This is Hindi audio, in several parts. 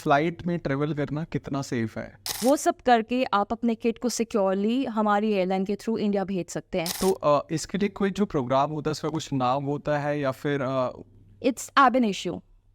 फ्लाइट में ट्रेवल करना कितना सेफ है? वो सब करके आप अपने किट को सिक्योरली हमारी एयरलाइन के थ्रू इंडिया भेज सकते हैं। तो इसके लिए कोई जो प्रोग्राम होता है उसका कुछ नाम होता है या फिर it's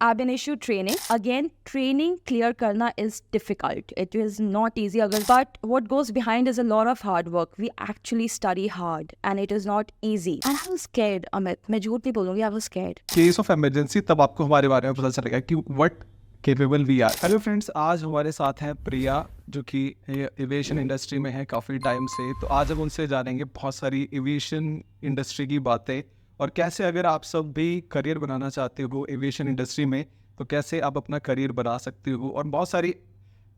ab initio training. Again training clear करना is difficult, it is not easy, अगर but what goes behind is a lot of hard work. We actually study hard and it is not easy and I was scared. Amit, मैं झूठ नहीं बोलूंगी, I was scared. Case of emergency तब आपको हमारे बारे में पता चलेगा कि what capable we are. Hello friends, आज हमारे साथ हैं प्रिया जो कि एविएशन इंडस्ट्री में है काफ़ी टाइम से। तो आज हम उनसे जानेंगे बहुत सारी एविएशन इंडस्ट्री की बातें और कैसे अगर आप सब भी करियर बनाना चाहते हो एविएशन इंडस्ट्री में तो कैसे आप अपना करियर बना सकते हो, और बहुत सारी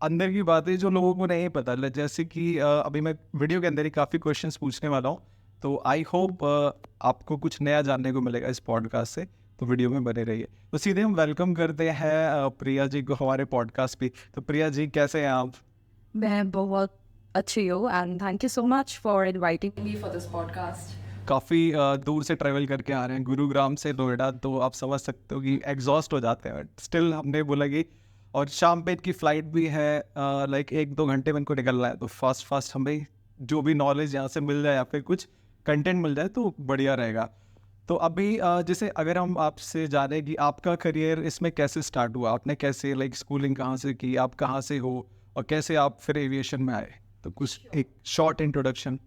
अंदर की बातें जो लोगों को नहीं पता। जैसे कि अभी मैं वीडियो के अंदर ही काफ़ी क्वेश्चंस पूछने वाला हूँ, तो आई होप आपको कुछ नया जानने को मिलेगा इस पॉडकास्ट से, तो वीडियो में बने रहिए। तो सीधे हम वेलकम करते हैं प्रिया जी को हमारे पॉडकास्ट पे। तो प्रिया जी कैसे हैं आप? मैं बहुत अच्छी हूँ and thank you so much for inviting me for this podcast. काफ़ी दूर से ट्रैवल करके आ रहे हैं, गुरुग्राम से नोएडा, तो आप समझ सकते हो कि एग्जॉस्ट हो जाते हैं। स्टिल हमने बोला कि और शाम पे इनकी फ़्लाइट भी है, लाइक 1-2 घंटे में इनको निकलना है, तो फास्ट हमें जो भी नॉलेज यहाँ से मिल जाए या फिर कुछ कंटेंट मिल जाए तो बढ़िया रहेगा। तो अभी जैसे अगर हम आपसे जाने कि आपका करियर इसमें कैसे स्टार्ट हुआ, आपने कैसे लाइक स्कूलिंग कहाँ से की, आप कहाँ से हो और कैसे आप फिर एविएशन में आए, तो कुछ एक शॉर्ट इंट्रोडक्शन।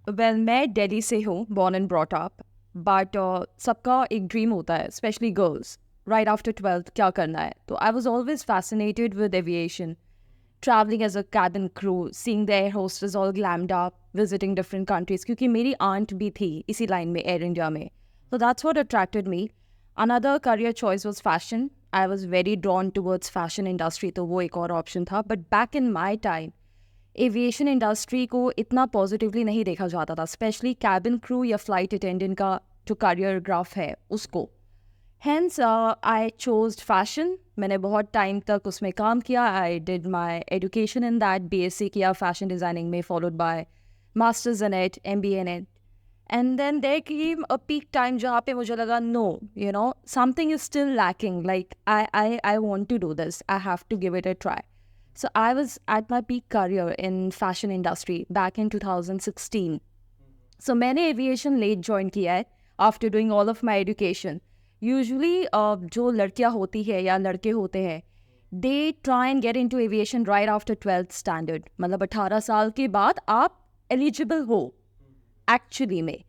वेल, मैं दिल्ली से हूँ, born and brought up, but सबका एक ड्रीम होता है, specially girls, right after 12th क्या करना है। तो I was always fascinated with aviation, traveling as a cabin crew, seeing the air hostess all glammed up, visiting different countries, क्योंकि मेरी aunt भी थी इसी लाइन में, एयर इंडिया में। So that's what attracted me. Another career choice was fashion. I was very drawn towards fashion industry, तो वो एक और ऑप्शन था। But back in my time, aviation industry को इतना पॉजिटिवली नहीं देखा जाता था, स्पेशली कैबिन क्रू या फ्लाइट अटेंडेंट का जो करियर ग्राफ है उसको। Hence, I chose fashion. मैंने बहुत टाइम तक उसमें काम किया। I did my education in that, BSc किया fashion designing में, followed by masters in it, MBA in it. And then there came a peak time जहाँ पे मुझे लगा no, you know, something is still lacking. Like I want to do this. I have to give it a try. So I was at my peak career in fashion industry back in 2016. So मैंने aviation late join किया है after doing all of my education. Usually जो लड़कियां होती है या लड़के होते हैं, दे try and get into aviation right after 12th standard, मतलब 18 साल के बाद आप एलिजिबल हो एक्चुअली में।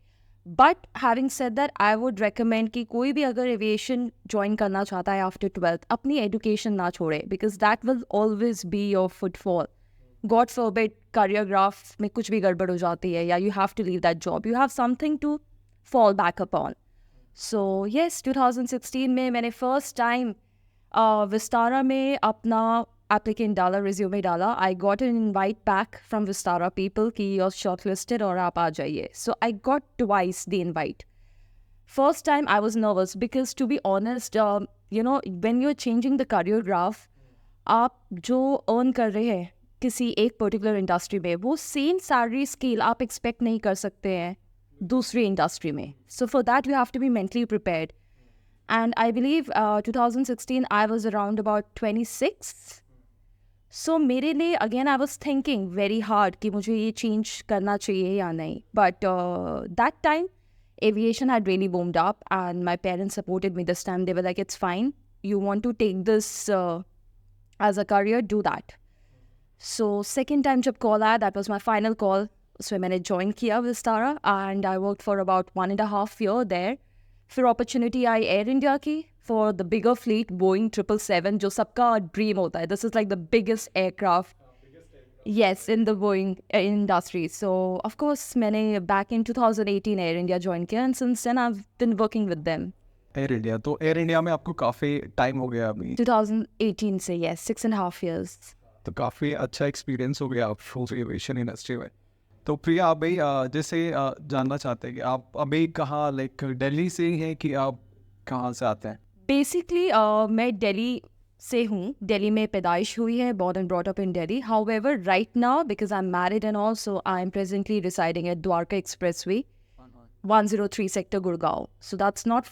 But having said that, I would recommend कि कोई भी अगर एविएशन ज्वाइन करना चाहता है आफ्टर 12th, अपनी एजुकेशन ना छोड़े, because that will always be your footfall. God forbid career graph में कुछ भी गड़बड़ हो जाती है या you have to leave that job, you have something to fall back upon. So yes, 2016 में मैंने फर्स्ट टाइम विस्तारा में अपना एप्लीकेंट डाला, रिज्यूमे डाला। I got an invite back from Vistara people कि यू आर शॉर्ट लिस्टेड और आप आ जाइए। So I got twice the invite. First time I was nervous because to be honest, you know, when you are changing the career graph, आप जो अर्न कर रहे हैं किसी एक पर्टिकुलर इंडस्ट्री में, वो सेम सैलरी स्केल आप एक्सपेक्ट नहीं कर सकते हैं दूसरी इंडस्ट्री में। So for that you have to be mentally prepared. And I believe 2016 I was around about 26। So मेरे लिए again I was thinking very hard कि मुझे ये चेंज करना चाहिए या नहीं। But that time aviation had really boomed up and my parents supported me this time. They were like, it's fine, you want to take this as a career, do that. So second time jab call aaya, that was my final call. So मैंने join किया Vistara and I worked for about 1.5 year there. फिर opportunity आई Air India की for the bigger fleet, Boeing 777, जो सबका dream होता है. This is like the biggest aircraft. Yes, in the Boeing industry. So of course मैंने back in 2018 Air India join किया and since then I've been working with them. Air India, तो एयर इंडिया में आपको काफ़ी टाइम हो गया अभी? 2018 से, yes, 6.5 years. तो काफ़ी अच्छा एक्सपीरियंस हो गया आपको एविएशन इंडस्ट्री में। तो प्रिया, आप भाई जैसे जानना चाहते हैं कि आप अभी कहाँ, लाइक दिल्ली से ही हैं कि आप कहाँ से आते हैं? बेसिकली मैं दिल्ली से हूँ, दिल्ली में पैदाइश हुई है, born and brought up in Delhi. However, right now, because I'm married and all, so I'm presently residing at Dwarka Expressway, 103 sector Gurgaon. So that's not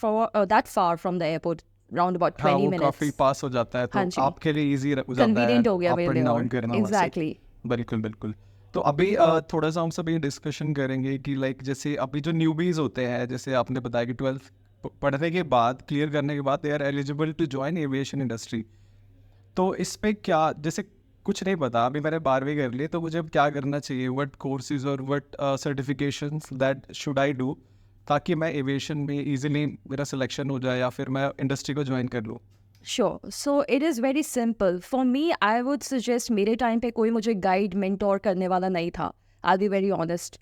that far from the airport. Round about हाँ 20 वो काफी मिनट्स. पास हो जाता है, हाँ तो जी. आपके लिए इजी हो जाता है कन्वीनियंट हो गया अप मेरे एंड लिए. डाउन और करना वहाँ से। एग्जैक्टली. बिल्कुल बिल्कुल। तो अभी थोड़ा सा हम सब ये डिस्कशन करेंगे कि लाइक जैसे अभी जो न्यूबीज होते हैं, जैसे आपने बताया कि 12th पढ़ने के बाद, क्लियर करने के बाद they are eligible to join aviation industry. तो इस पे क्या, जैसे कुछ नहीं पता, अभी मैंने 12वीं कर ली, तो मुझे अब क्या करना चाहिए, व्हाट कोर्सेज और what certifications that should I do, ताकि मैं एविएशन में इजीली मेरा सिलेक्शन हो जाए या फिर मैं इंडस्ट्री को ज्वाइन कर लूँ? Sure. So it is very simple. For me, I would suggest मेरे टाइम पे कोई मुझे गाइड मेंटोर करने वाला नहीं था. I'll be very honest.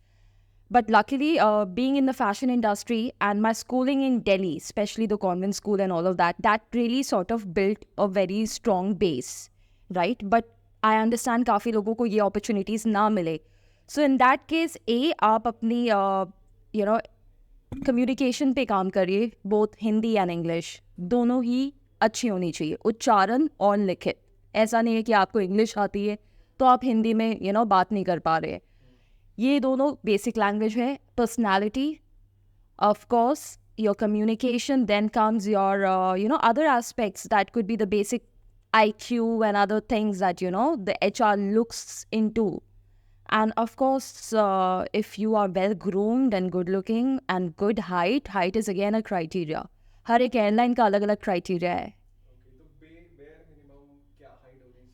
But luckily, being in the fashion industry and my schooling in Delhi, especially the convent school and all of that, that really sort of built a very strong base, right? But I understand काफ़ी लोगों को ये opportunities ना मिले. So in that case, आप अपनी you know कम्युनिकेशन पे काम करिए. बोथ हिंदी एंड इंग्लिश दोनों ही अच्छी होनी चाहिए, उच्चारण और लिखित. ऐसा नहीं है कि आपको इंग्लिश आती है तो आप हिंदी में बात नहीं कर पा रहे हैं. ये दोनों बेसिक लैंग्वेज है. Personality, of course, your communication, then comes your other aspects that could be the basic IQ and other things that the HR looks into. And of course, if you are well groomed and good looking and good height is again a criteria. हर एक एयरलाइन का अलग अलग क्राइटेरिया है.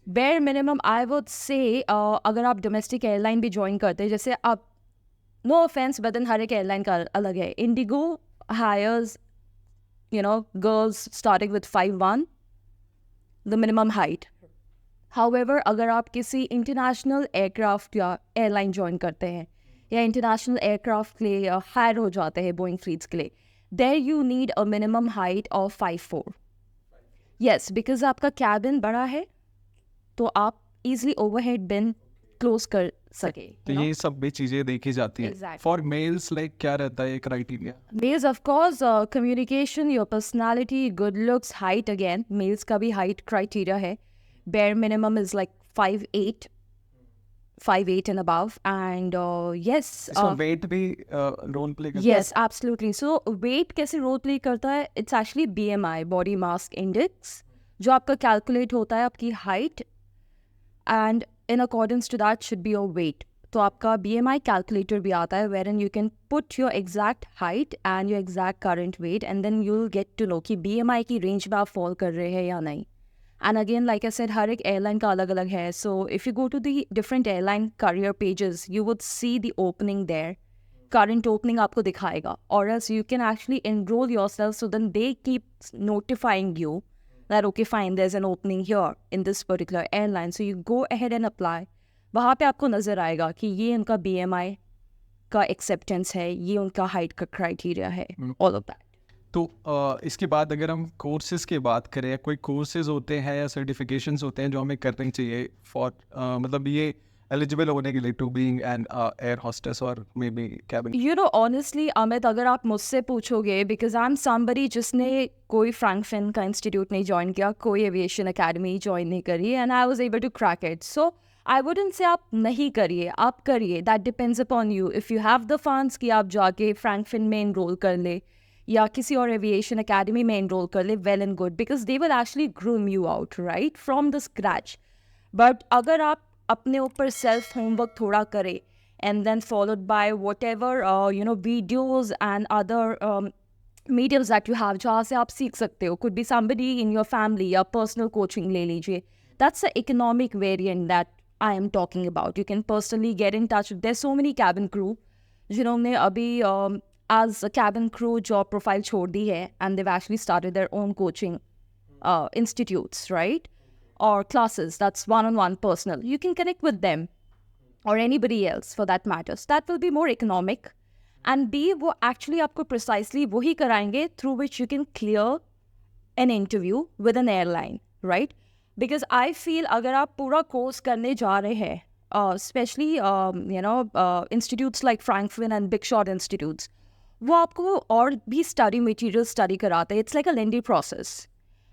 बेयर मिनिमम आई वुड से अगर आप डोमेस्टिक एयरलाइन भी ज्वाइन करते हैं, जैसे आप, नो ऑफेंस, बट हर एक एयरलाइन का अलग है. IndiGo hires girls starting with 5'1", the minimum height. However अगर आप किसी इंटरनेशनल एयरक्राफ्ट या एयरलाइन ज्वाइन करते हैं या इंटरनेशनल एयरक्राफ्ट के लिए हायर हो जाते हैं बोइंग फ्लीट्स के लिए, there you need a minimum height of 5'4". Yes, because आपका कैबिन बड़ा है तो आप इजीली ओवरहेड बिन क्लोज कर सके. तो ये सब भी चीजें देखी जाती है. Exactly. फॉर मेल्स लाइक क्या रहता है criteria? Males, of course, communication, your personality, good looks, height again. Males का भी height criteria है. Bare minimum is like 5'8", 5'8" and above. And yes. इसमें वेट भी रोल प्ले करता है? Yes, absolutely. So weight कैसे रोल प्ले करता है? It's actually BMI, body mass index, जो आपका कैलकुलेट होता है आपकी height, and in accordance to that should be your weight. तो आपका BMI calculator भी आता है, wherein you can put your exact height and your exact current weight, and then you'll get to know कि BMI की range में आप fall कर रहे हैं या नहीं. And again, like I said, हर एक airline का अलग अलग है. So if you go to the different airline career pages, you would see the opening there. Current opening आपको दिखाएगा. Or else you can actually enroll yourself, so then they keep notifying you that okay fine, there's an opening here in this particular airline, so you go ahead and apply. वहाँ पे आपको नज़र आएगा कि ये उनका BMI का एक्सेप्टेंस है, ये उनका हाइट का क्राइटेरिया है, ऑल ऑफ दैट. तो इसके बाद अगर हम कोर्सेज की बात करें, कोई कोर्सेज होते हैं या सर्टिफिकेशंस होते हैं जो हमें करने चाहिए फॉर मतलब ये एलिजिबल होने के लिए to being an air hostess और maybe cabin? Honestly Amit, अगर आप मुझसे पूछोगे, बिकॉज आई एम समबडी जिसने कोई फ्रैंकफिन का इंस्टीट्यूट नहीं ज्वाइन किया, कोई एविएशन अकेडमी ज्वाइन नहीं करी, and I was able to crack it. So I wouldn't say आप नहीं करिए, आप करिए. That depends upon you. If you have the funds कि आप जाके फ्रैंकफिन में इनरोल कर ले या किसी और एविएशन अकेडमी में इनरोल कर ले, well and good, because they will actually groom you out right from the scratch. But अगर आप अपने ऊपर सेल्फ होमवर्क थोड़ा करें, and then followed by whatever videos and other mediums that you have जहाँ से आप सीख सकते हो, could be somebody in your family या personal coaching ले लीजिए. That's the economic variant that I am talking about. You can personally get in touch. There's so many cabin crew जिन्होंने अभी as a cabin crew job profile छोड़ दी है, and they've actually started their own coaching institutes, right? Or classes that's one-on-one personal. You can connect with them or anybody else for that matter. So that will be more economic. And B, वो actually आपको precisely वही कराएंगे through which you can clear an interview with an airline, right? Because I feel अगर आप पूरा course करने जा रहे हैं, especially institutes like Frankfurt and Big Shot institutes, वो आपको और भी study material study कराते हैं. It's like a lengthy process,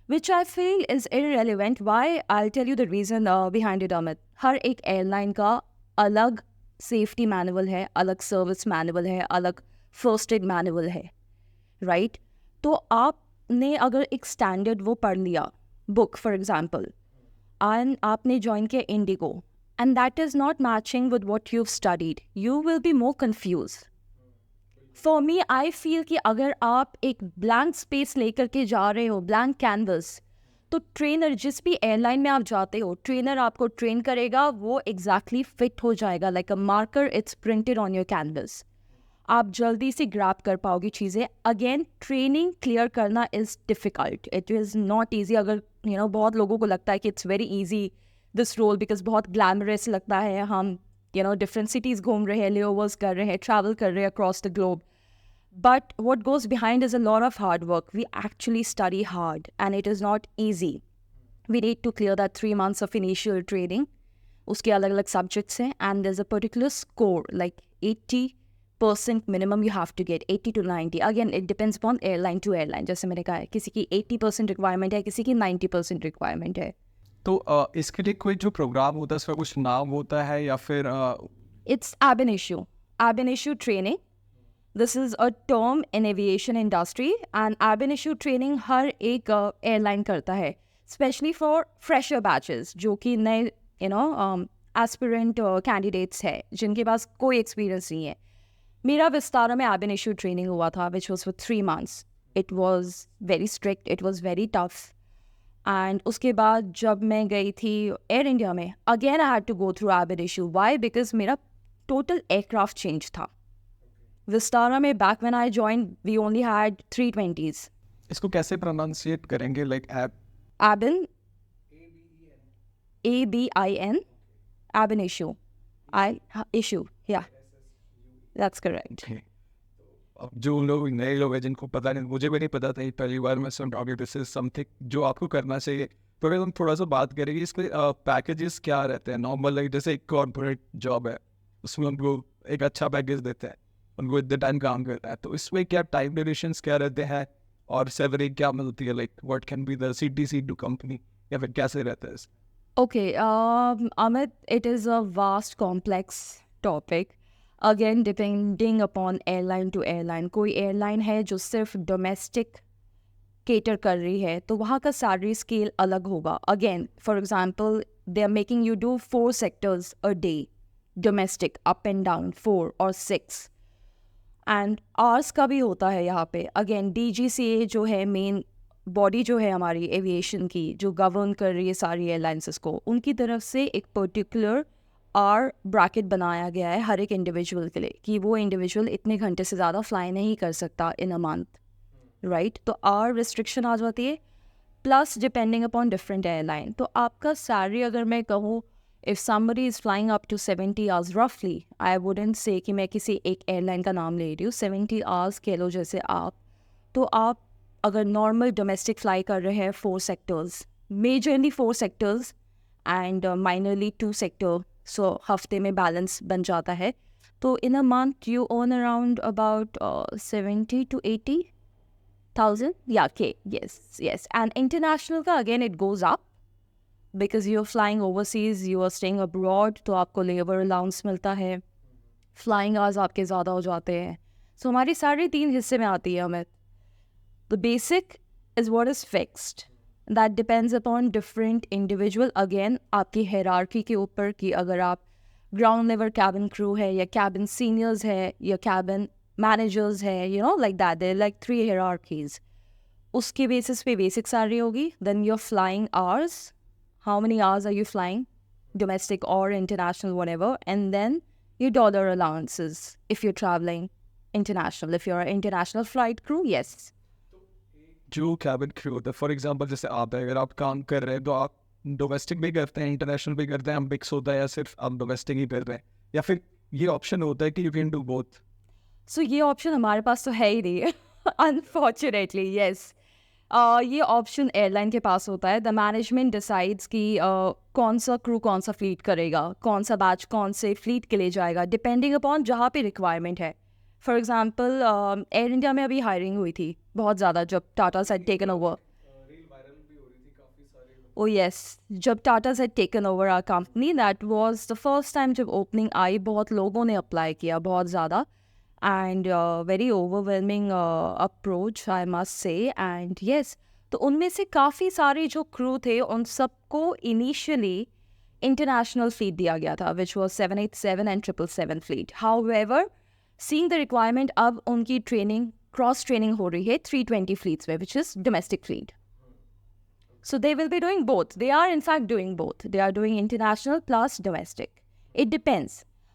which I feel is irrelevant. Why? I'll tell you the reason behind it, Amit. हर एक airline का अलग safety manual है, अलग service manual है, अलग first aid manual है, right? तो आप आपने अगर एक स्टैंडर्ड वो पढ़ लिया बुक फॉर एग्जांपल एंड आपने ज्वाइन किया Indigo and that is not matching with what you studied, you will be more confuse. For me I feel कि अगर आप एक ब्लैंक स्पेस लेकर के जा रहे हो, ब्लैंक कैनवस, तो ट्रेनर जिस भी एयरलाइन में आप जाते हो, ट्रेनर आपको ट्रेन करेगा, वो एग्जैक्टली फिट हो जाएगा like a marker, it's printed on your canvas. आप जल्दी से ग्रैब कर पाओगे चीज़ें. अगेन ट्रेनिंग क्लियर करना is difficult, it is not easy. अगर बहुत लोगों को लगता है कि it's very easy this role because बहुत ग्लैमरस लगता है, हम डिफरेंट सिटीज़ घूम रहे हैं, लेओवर्स कर रहे हैं, ट्रैवल कर रहे हैं across the globe. But what goes behind is a lot of hard work. We actually study hard and it is not easy. We need to clear that 3 months of initial training. उसके अलग अलग subjects हैं and there's a particular score like 80% minimum you have to get, 80 to 90. Again, it depends upon airline to airline. जैसे मैंने कहा है, किसी की 80% requirement है, किसी की 90% requirement है. तो इसके लिए कोई जो प्रोग्राम होता है उसका कुछ नाम होता है या फिर It's ab initio. Ab initio training. This is a term in aviation industry and ab initio training हर एक एयरलाइन करता है, स्पेशली फॉर फ्रेशर बैचेस जो कि नए एस्पिरेंट कैंडिडेट्स है जिनके पास कोई एक्सपीरियंस नहीं है. मेरा विस्तारा में ab initio ट्रेनिंग हुआ था which was for 3 months. It was very strict, it was very tough. And उसके बाद जब मैं गई थी एयर इंडिया में, again I had to go through ab initio. Why? Because मेरा टोटल एयरक्राफ्ट चेंज था. विस्तारा में back when I joined we only had 320s. इसको कैसे प्रोनाउंसिएट करेंगे like Abin, ABIN, ab initio. Issue, yeah, that's correct. अब जो लोग नए लोग हैं जिनको पता नहीं, मुझे भी नहीं पता था, पहली बार मैं सुन रहा हूँ कि दिस इज समथिंग जो आपको करना चाहिए. तो अगर हम थोड़ा सा बात करेंगे इसके पैकेजेस क्या रहते हैं नॉर्मल, लाइक जैसे एक कॉर्पोरेट जॉब है उसमें उनको एक अच्छा पैकेज देते हैं, उनको इतने टाइम काम करना है, तो इसमें क्या टाइम ड्यूरेशंस क्या रहते हैं और सैलरी क्या मिलती है, like what can be the CTC to company, या फिर कैसे रहता है? Okay, Amit, it is a vast, complex topic. Again, depending upon airline to airline. कोई एयरलाइन है जो सिर्फ डोमेस्टिक केटर कर रही है तो वहाँ का सैलरी स्केल अलग होगा. Again for example they are making you do 4 sectors a day, domestic up and down 4 और 6. एंड आर्स का भी होता है यहाँ पे. अगेन DGCA जो है मेन बॉडी जो है हमारी एविएशन की, जो गवर्न कर रही है सारी एयरलाइंसेस को, उनकी तरफ से एक पर्टिकुलर आर ब्रैकेट बनाया गया है हर एक इंडिविजुअल के लिए कि वो इंडिविजुअल इतने घंटे से ज़्यादा फ्लाई नहीं कर सकता इन अ मंथ, राइट. तो आर रिस्ट्रिक्शन आ जाती है. Plus depending upon different airline, तो आपका सैलरी अगर मैं कहूँ, if somebody is flying up to 70 hours roughly, I wouldn't say कि मैं किसी एक एयरलाइन का नाम ले रही हूँ, 70 hours कह लो जैसे आप, तो आप अगर नॉर्मल डोमेस्टिक फ्लाई कर रहे हैं 4 sectors, majorly 4 sectors and minorly 2 sector, so हफ्ते में बैलेंस बन जाता है. तो in a month you earn around about 70 to 80,000, या के. yes. And international का again it goes up because you're flying overseas, you are staying abroad, तो आपको लेबर अलाउंस मिलता है, फ्लाइंग आवर्स आपके ज़्यादा हो जाते हैं. सो हमारी सारी 3 हिस्से में आती है हमें. The basic is what is fixed, that depends upon different individual. Again आपकी हायरार्की के ऊपर कि अगर आप ग्राउंड लेवल कैबिन क्रू है या कैबिन सीनियर्स है या कैबिन मैनेजर्स है, like that, there like 3 hierarchies. उसके बेसिस पे बेसिक सैलरी होगी. Then your flying hours, how many hours are you flying, domestic or international, whatever, and then your dollar allowances if you're traveling international, if you're an international flight crew, yes. जो कैबिन क्रू होता है, फॉर एग्जांपल जैसे आप हैं, अगर आप काम कर रहे हैं तो आप डोमेस्टिक भी करते हैं, इंटरनेशनल भी करते हैं, हम मिक्स होता है, या सिर्फ आप डोमेस्टिक ही कर रहे हैं, या फिर ये ऑप्शन होता है कि यू कैन डू बोथ? सो ये ऑप्शन हमारे पास तो है ही नहीं अनफॉर्चुनेटली. येस, ये ऑप्शन एयरलाइन के पास होता है. द मैनेजमेंट डिसाइड्स कि कौन सा क्रू कौन सा फ्लीट करेगा, कौन सा बैच कौन से फ्लीट के लिए जाएगा, डिपेंडिंग अपॉन जहाँ पे रिक्वायरमेंट है. फॉर एग्जांपल एयर इंडिया में अभी हायरिंग हुई थी बहुत ज़्यादा जब Tata said taken over. Oh yes, जब Tata said taken over our company, that was the first time जब ओपनिंग आई, बहुत लोगों ने अप्लाई किया, बहुत ज़्यादा. and very overwhelming approach, I must say. And yes, तो उनमें से काफ़ी सारे जो क्रू थे उन सबको इनिशियली इंटरनेशनल फ्लीट दिया गया था, which was 787 and 777 fleet. However, seeing the requirement, अब उनकी ट्रेनिंग, क्रॉस ट्रेनिंग हो रही है 320 फ्लीट्स में, which is domestic fleet. So they will be doing both. They are in fact doing both. They are doing international plus domestic. It depends.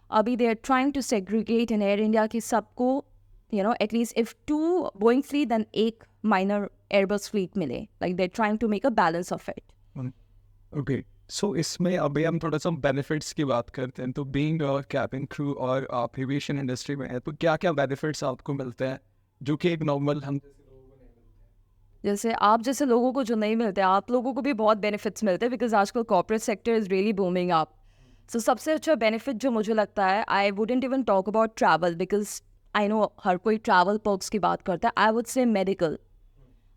Abhi they are trying to segregate in Air India ki sabko, you know, at least if 2 Boeing fleet, then एक minor Airbus fleet मिले. Like they're trying to make a balance of it. Okay. So इसमें अभी हम थोड़ा सा बेनिफिट्स की बात करते हैं. तो बीइंग अ कैबिन क्रू और आप एविएशन इंडस्ट्री में है, तो क्या क्या बेनिफिट्स आपको मिलते हैं जो कि एक नॉर्मल हम जैसे आप जैसे लोगों को जो नहीं मिलते, आप लोगों को भी बहुत बेनिफिट्स मिलते हैं, बिकॉज आजकल corporate sector is really booming up. So सबसे अच्छा बेनिफिट जो मुझे लगता है, I wouldn't even talk about travel, because I know हर कोई ट्रैवल पर्क्स की बात करता है. I would say medical.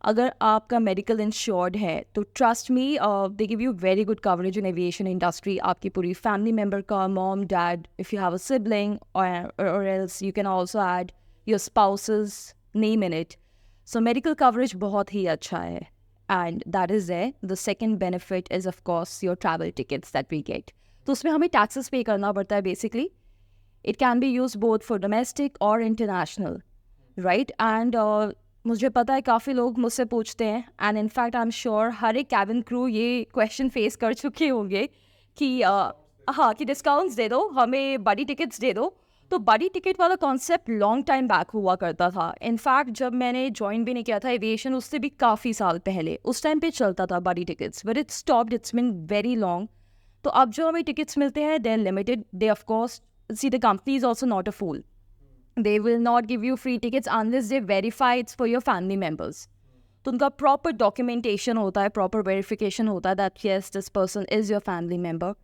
अगर आपका मेडिकल इंश्योर्ड है तो trust me, they give you very good coverage in aviation industry. आपकी पूरी फैमिली मेम्बर का, mom, dad, if you have a sibling, और else you can also add your spouses name in it. So medical coverage बहुत ही अच्छा है, and that is there. The second benefit is of course your travel tickets that we get. तो उसमें हमें taxes pay करना पड़ता है basically. It can be used both for domestic or international, right? And मुझे पता है काफ़ी लोग मुझसे पूछते हैं, and in fact I'm sure हर एक cabin crew ये question face कर चुके होंगे कि हाँ कि डिस्काउंट्स दे दो, हमें बड़ी टिकट्स दे दो. तो बड़ी टिकट वाला कॉन्सेप्ट लॉन्ग टाइम बैक हुआ करता था. इनफैक्ट जब मैंने ज्वाइन भी नहीं किया था एविएशन, उससे भी काफ़ी साल पहले उस टाइम पे चलता था बड़ी tickets, but it's stopped, it's been very long. तो अब जो हमें टिकट्स मिलते हैं, they are limited. They of course, see the company is also not a fool. They will not give you free tickets unless they verify it's for your family members. तो उनका प्रॉपर डॉक्यूमेंटेशन होता है, प्रॉपर वेरिफिकेशन होता है that yes this person is your family member,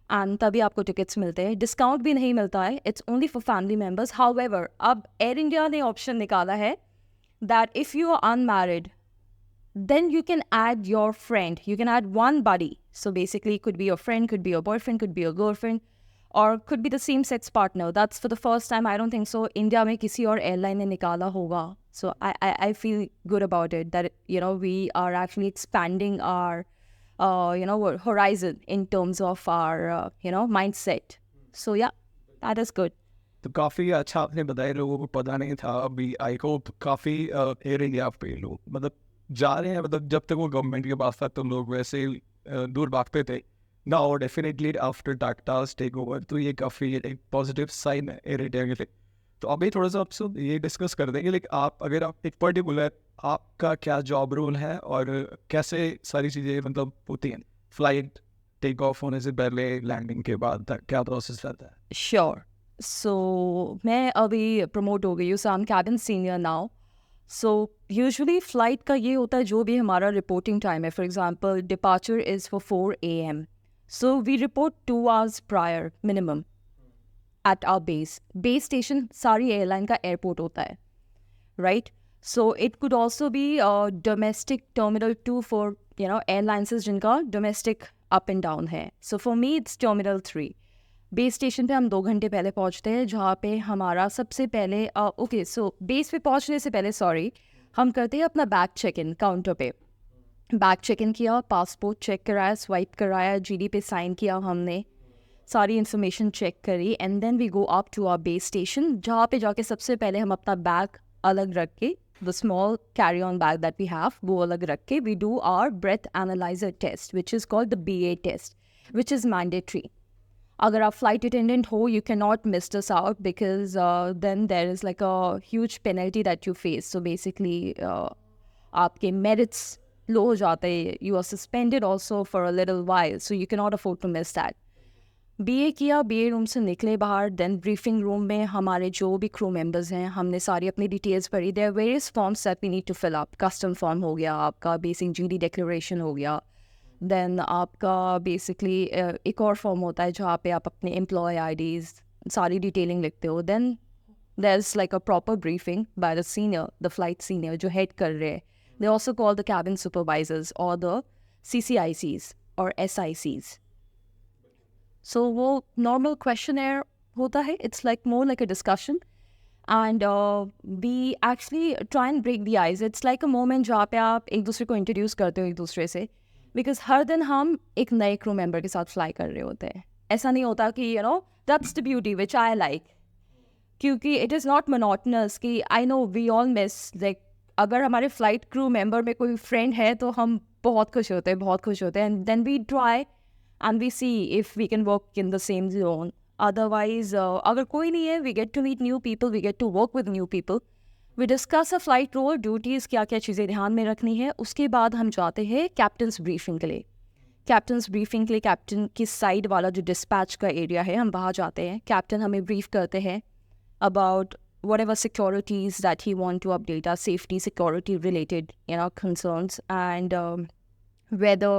and तभी आपको टिकट्स मिलते हैं. डिस्काउंट भी नहीं मिलता है, it's only for family members. However, अब एयर इंडिया ने ऑप्शन निकाला है that if you are unmarried, then you can add your friend. You can add one buddy. So basically, could be your friend, could be your boyfriend, could be your girlfriend, or could be the same-sex partner. That's for the first time. I don't think so. India में किसी और airline ने निकाला होगा. So I feel good about it that you know we are actually expanding our horizon in terms of our mindset. So yeah, that is good. तो काफ़ी अच्छा आपने बताया, लोगों को पता नहीं था. अभी आई होप काफ़ी एयर इंडिया पे लोग मतलब जा रहे हैं. मतलब जब तक वो गवर्नमेंट के पास था तो लोग वैसे ही दूर भागते थे. Now definitely after Tata's take over, तो ये काफ़ी एक पॉजिटिव साइन है एयर इंडिया के लिए. तो अभी थोड़ा सा आपसे ये डिस्कस कर देंगे, लेकिन आप अगर आप एक पर्टिकुलर आपका क्या जॉब रोल है और कैसे सारी चीज़ें मतलब होती हैं, फ्लाइट टेक ऑफ होने से पहले, लैंडिंग के बाद तक क्या प्रोसेस रहता है? Sure. So मैं अभी प्रमोट हो गई हूँ, so I'm cabin senior now. So usually flight का ये होता है जो भी हमारा रिपोर्टिंग टाइम है. For example, departure is for 4 a.m. So we report 2 hours prior minimum at our base. Base station सारी airline का airport होता है, right? So it could also be domestic terminal 2 for airlines जिनका domestic up and down है. So for me it's terminal 3. Base station पे हम 2 घंटे पहले पहुंचते हैं, जहाँ पे हमारा सबसे पहले बेस पे पहुंचने से पहले हम करते हैं अपना बैग चेक इन काउंटर पे. बैग चेक इन किया, पासपोर्ट चेक कराया, स्वाइप कराया, जीडी पे साइन किया, हमने सारी इन्फॉर्मेशन चेक करी, and then we go up to our base station, जहाँ पे जाके सबसे पहले हम अपना बैग अलग रख के, the small carry on bag that we have, वो अलग रख के we do our breath analyser test which is called the BA test, which is mandatory. अगर आप फ्लाइट अटेंडेंट हो, you can not miss this out, because then there is like a huge penalty that you face. So basically आपके मेरिट्स लो हो जाते हैं, you are suspended also for a little while, so you can not afford to miss that. BA किया, BA रूम से निकले बाहर, देन ब्रीफिंग रूम में हमारे जो भी क्रू मेंबर्स हैं, हमने सारी अपनी डिटेल्स भरी. There are various forms that we need to fill up. Custom form हो गया आपका, बेसिक GD डिक्लेरेशन हो गया, देन आपका बेसिकली एक और फॉर्म होता है जहाँ पे आप अपने एम्प्लॉय IDs सारी डिटेलिंग लिखते हो. Then there is like a proper briefing by the senior, the flight senior जो हेड कर रहे हैं. They also call the cabin supervisors और द CCICs और SICs. सो वो नॉर्मल क्वेश्चन एयर होता है, it's like more like a discussion, and we actually try and break the ice. It's like a moment जहाँ पे आप एक दूसरे को इंट्रोड्यूस करते हो एक दूसरे से, बिकॉज हर दिन हम एक नए क्रू मेंबर के साथ फ्लाई कर रहे होते हैं. ऐसा नहीं होता कि that's the beauty which I like, क्योंकि इट इज़ नॉट मोनोटनस कि I know we all miss like अगर हमारे फ्लाइट क्रू मेंबर में कोई फ्रेंड है तो हम बहुत खुश होते हैं, बहुत खुश होते हैं. And then we try and we see if we can work in the same zone. Otherwise अगर कोई नहीं है, we get to meet new people, we get to work with new people, we discuss a flight role, duties, क्या क्या चीज़ें ध्यान में रखनी है. उसके बाद हम जाते हैं कैप्टन्स ब्रीफिंग के लिए. कैप्टन्स ब्रीफिंग के लिए कैप्टन की साइड वाला जो डिस्पैच का एरिया है, हम वहाँ जाते हैं. कैप्टन हमें ब्रीफ करते हैं about whatever securities that he want to update us, safety, security related, concerns, and weather,